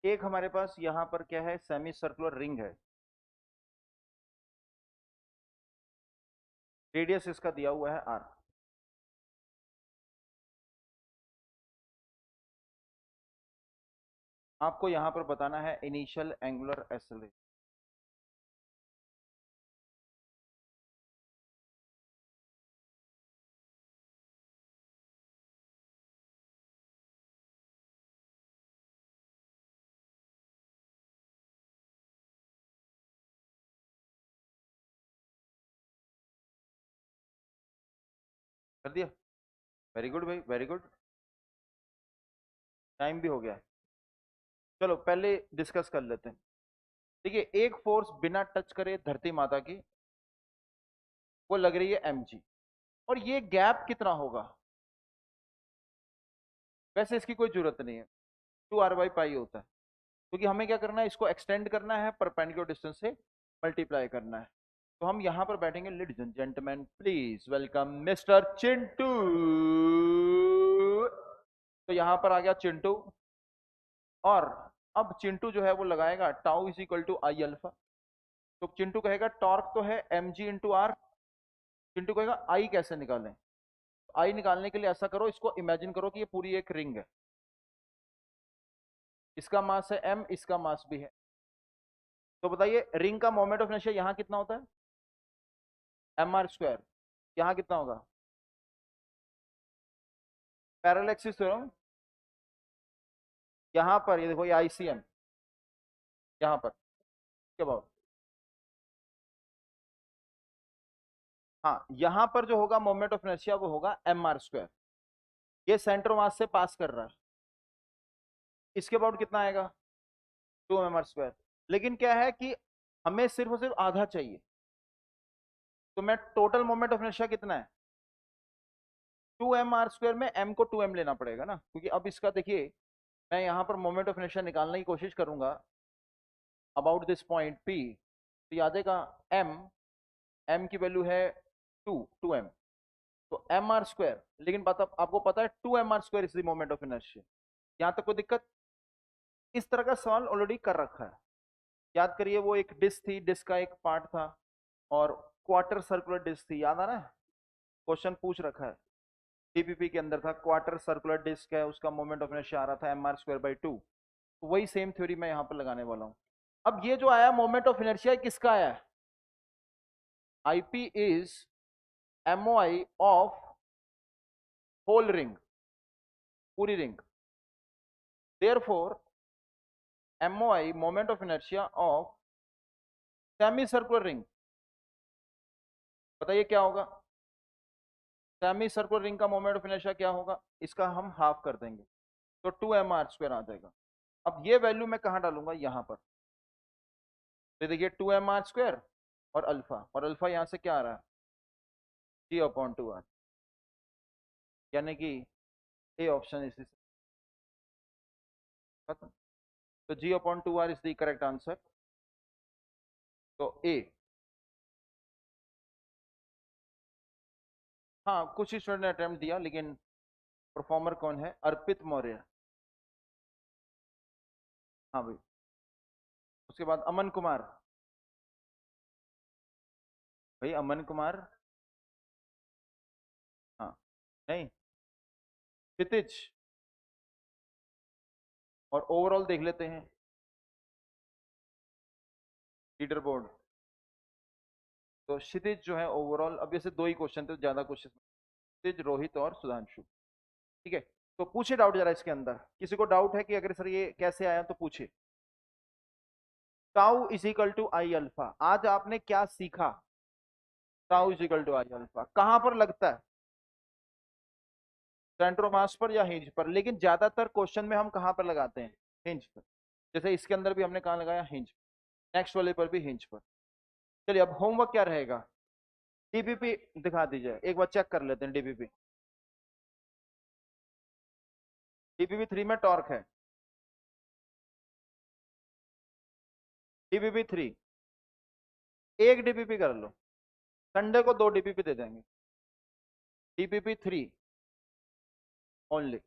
एक हमारे पास यहाँ पर क्या है, सेमी सर्कुलर रिंग है, रेडियस इसका दिया हुआ है आर। आपको यहाँ पर बताना है इनिशियल एंगुलर एक्सेलरेशन। कर दिया, वेरी गुड भाई, वेरी गुड, टाइम भी हो गया। चलो पहले डिस्कस कर लेते हैं। देखिए, एक फोर्स बिना टच करे धरती माता की, वो लग रही है mg, और ये गैप कितना होगा, वैसे इसकी कोई जरूरत नहीं है, 2r/पाई होता है, क्योंकि हमें क्या करना है, इसको एक्सटेंड करना है, परपेंडिकुलर डिस्टेंस से मल्टीप्लाई करना है। तो हम यहां पर बैठेंगे, ladies and gentleman please welcome mister Chintu. तो यहां पर आ गया चिंटू, और अब चिंटू जो है वो लगाएगा tau is equal to I alpha. तो चिंटू कहेगा टॉर्क तो है M G into R, Chintu कहेगा आई कैसे निकालें। आई निकालने के लिए ऐसा करो, इसको इमेजिन करो कि ये पूरी एक रिंग है, इसका मास है एम, इसका मास भी है। तो बताइए रिंग का मोमेंट ऑफ इनर्शिया यहाँ कितना होता है, एम आर स्क्वायर। यहाँ कितना होगा, पैरेलल एक्सिस थ्योरम, यहाँ पर ये देखो, ये आईसीएम यहाँ पर के बाद, हाँ यहाँ पर जो होगा मोमेंट ऑफ इनर्शिया वो होगा एम आर स्क्वायर। ये सेंटर मास से पास कर रहा है, इसके अबाउट कितना आएगा, 2 mr स्क्वायर। लेकिन क्या है कि हमें सिर्फ और सिर्फ आधा चाहिए, तो मैं टोटल मोमेंट ऑफ इनर्शिया कितना है, 2 mr स्क्वायर में m को 2m लेना पड़ेगा ना, क्योंकि अब इसका देखिए, मैं यहाँ पर मोमेंट ऑफ इनर्शिया निकालने की कोशिश करूंगा अबाउट दिस पॉइंट P, तो याद आएगा m, m की वैल्यू है 2m, तो mr स्क्वायर, लेकिन पता आपको पता है 2 mr square is the moment of inertia. यहाँ तक कोई दिक्कत? इस तरह का सवाल ऑलरेडी कर रखा है, याद करिए। वो एक डिस्क थी, डिस्क का एक पार्ट था और क्वार्टर सर्कुलर डिस्क थी, याद आ रहा है? क्वेश्चन पूछ रखा है, डीपीपी के अंदर था, क्वार्टर सर्कुलर डिस्क है, उसका मोमेंट ऑफ इनर्शिया आ रहा था mr²/2। तो वही सेम थ्योरी मैं यहाँ पर लगाने वाला हूँ। अब ये जो आया मोमेंट ऑफ इनर्शिया किसका आया है? IP is MOI of whole ring, पूरी ring. Therefore MOI moment of inertia of semi circular ring, बताइए क्या होगा? सेमी सर्कुलर रिंग का मोमेंट ऑफ इनर्शिया क्या होगा? इसका हम हाफ कर देंगे तो 2mr² आ जाएगा। अब ये वैल्यू मैं कहाँ डालूंगा? यहाँ पर। तो देखिए 2mr² और अल्फा यहाँ से क्या आ रहा है? G/2r, यानी कि ए ऑप्शन इसी से खत्म। तो G/2r is the correct answer. तो ए। हाँ, कुछ स्टूडेंट ने अटेम्प्ट दिया, लेकिन परफॉर्मर कौन है? अर्पित मौर्य। हाँ भाई। उसके बाद अमन कुमार। भाई अमन कुमार। हाँ। नहीं, क्षितिज। और ओवरऑल देख लेते हैं लीडर बोर्ड। तो क्षितिज जो है ओवरऑल, अब जैसे दो ही क्वेश्चन थे, ज्यादा क्वेश्चन। क्षितिज, रोहित और सुधांशु। ठीक है, तो पूछे डाउट जरा इसके अंदर। किसी को डाउट है कि अगर सर ये कैसे आया, तो पूछे। Tau is equal to I alpha, आज आपने क्या सीखा? Tau is equal to I alpha कहां पर लगता है? सेंटर ऑफ मास पर या हिंज पर? लेकिन ज्यादातर क्वेश्चन में हम कहां पर लगाते हैं? हिंज पर। जैसे इसके अंदर भी हमने कहा लगाया? हिंज। नेक्स्ट वाले पर भी हिंज पर। चलिए, अब होमवर्क क्या रहेगा? डीबीपी दिखा दीजिए, एक बार चेक कर लेते हैं डीबीपी। डीबीपी 3 में टॉर्क है। डीबीपी 3 एक डीबीपी कर लो, संडे को 2 डीबीपी दे देंगे। DBP 3 only.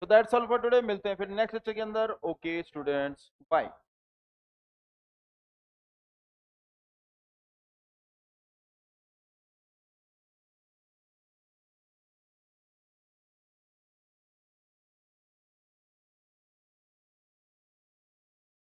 तो दैट्स ऑल फॉर टुडे, मिलते हैं फिर नेक्स्ट लेक्चर के अंदर। Okay students, bye.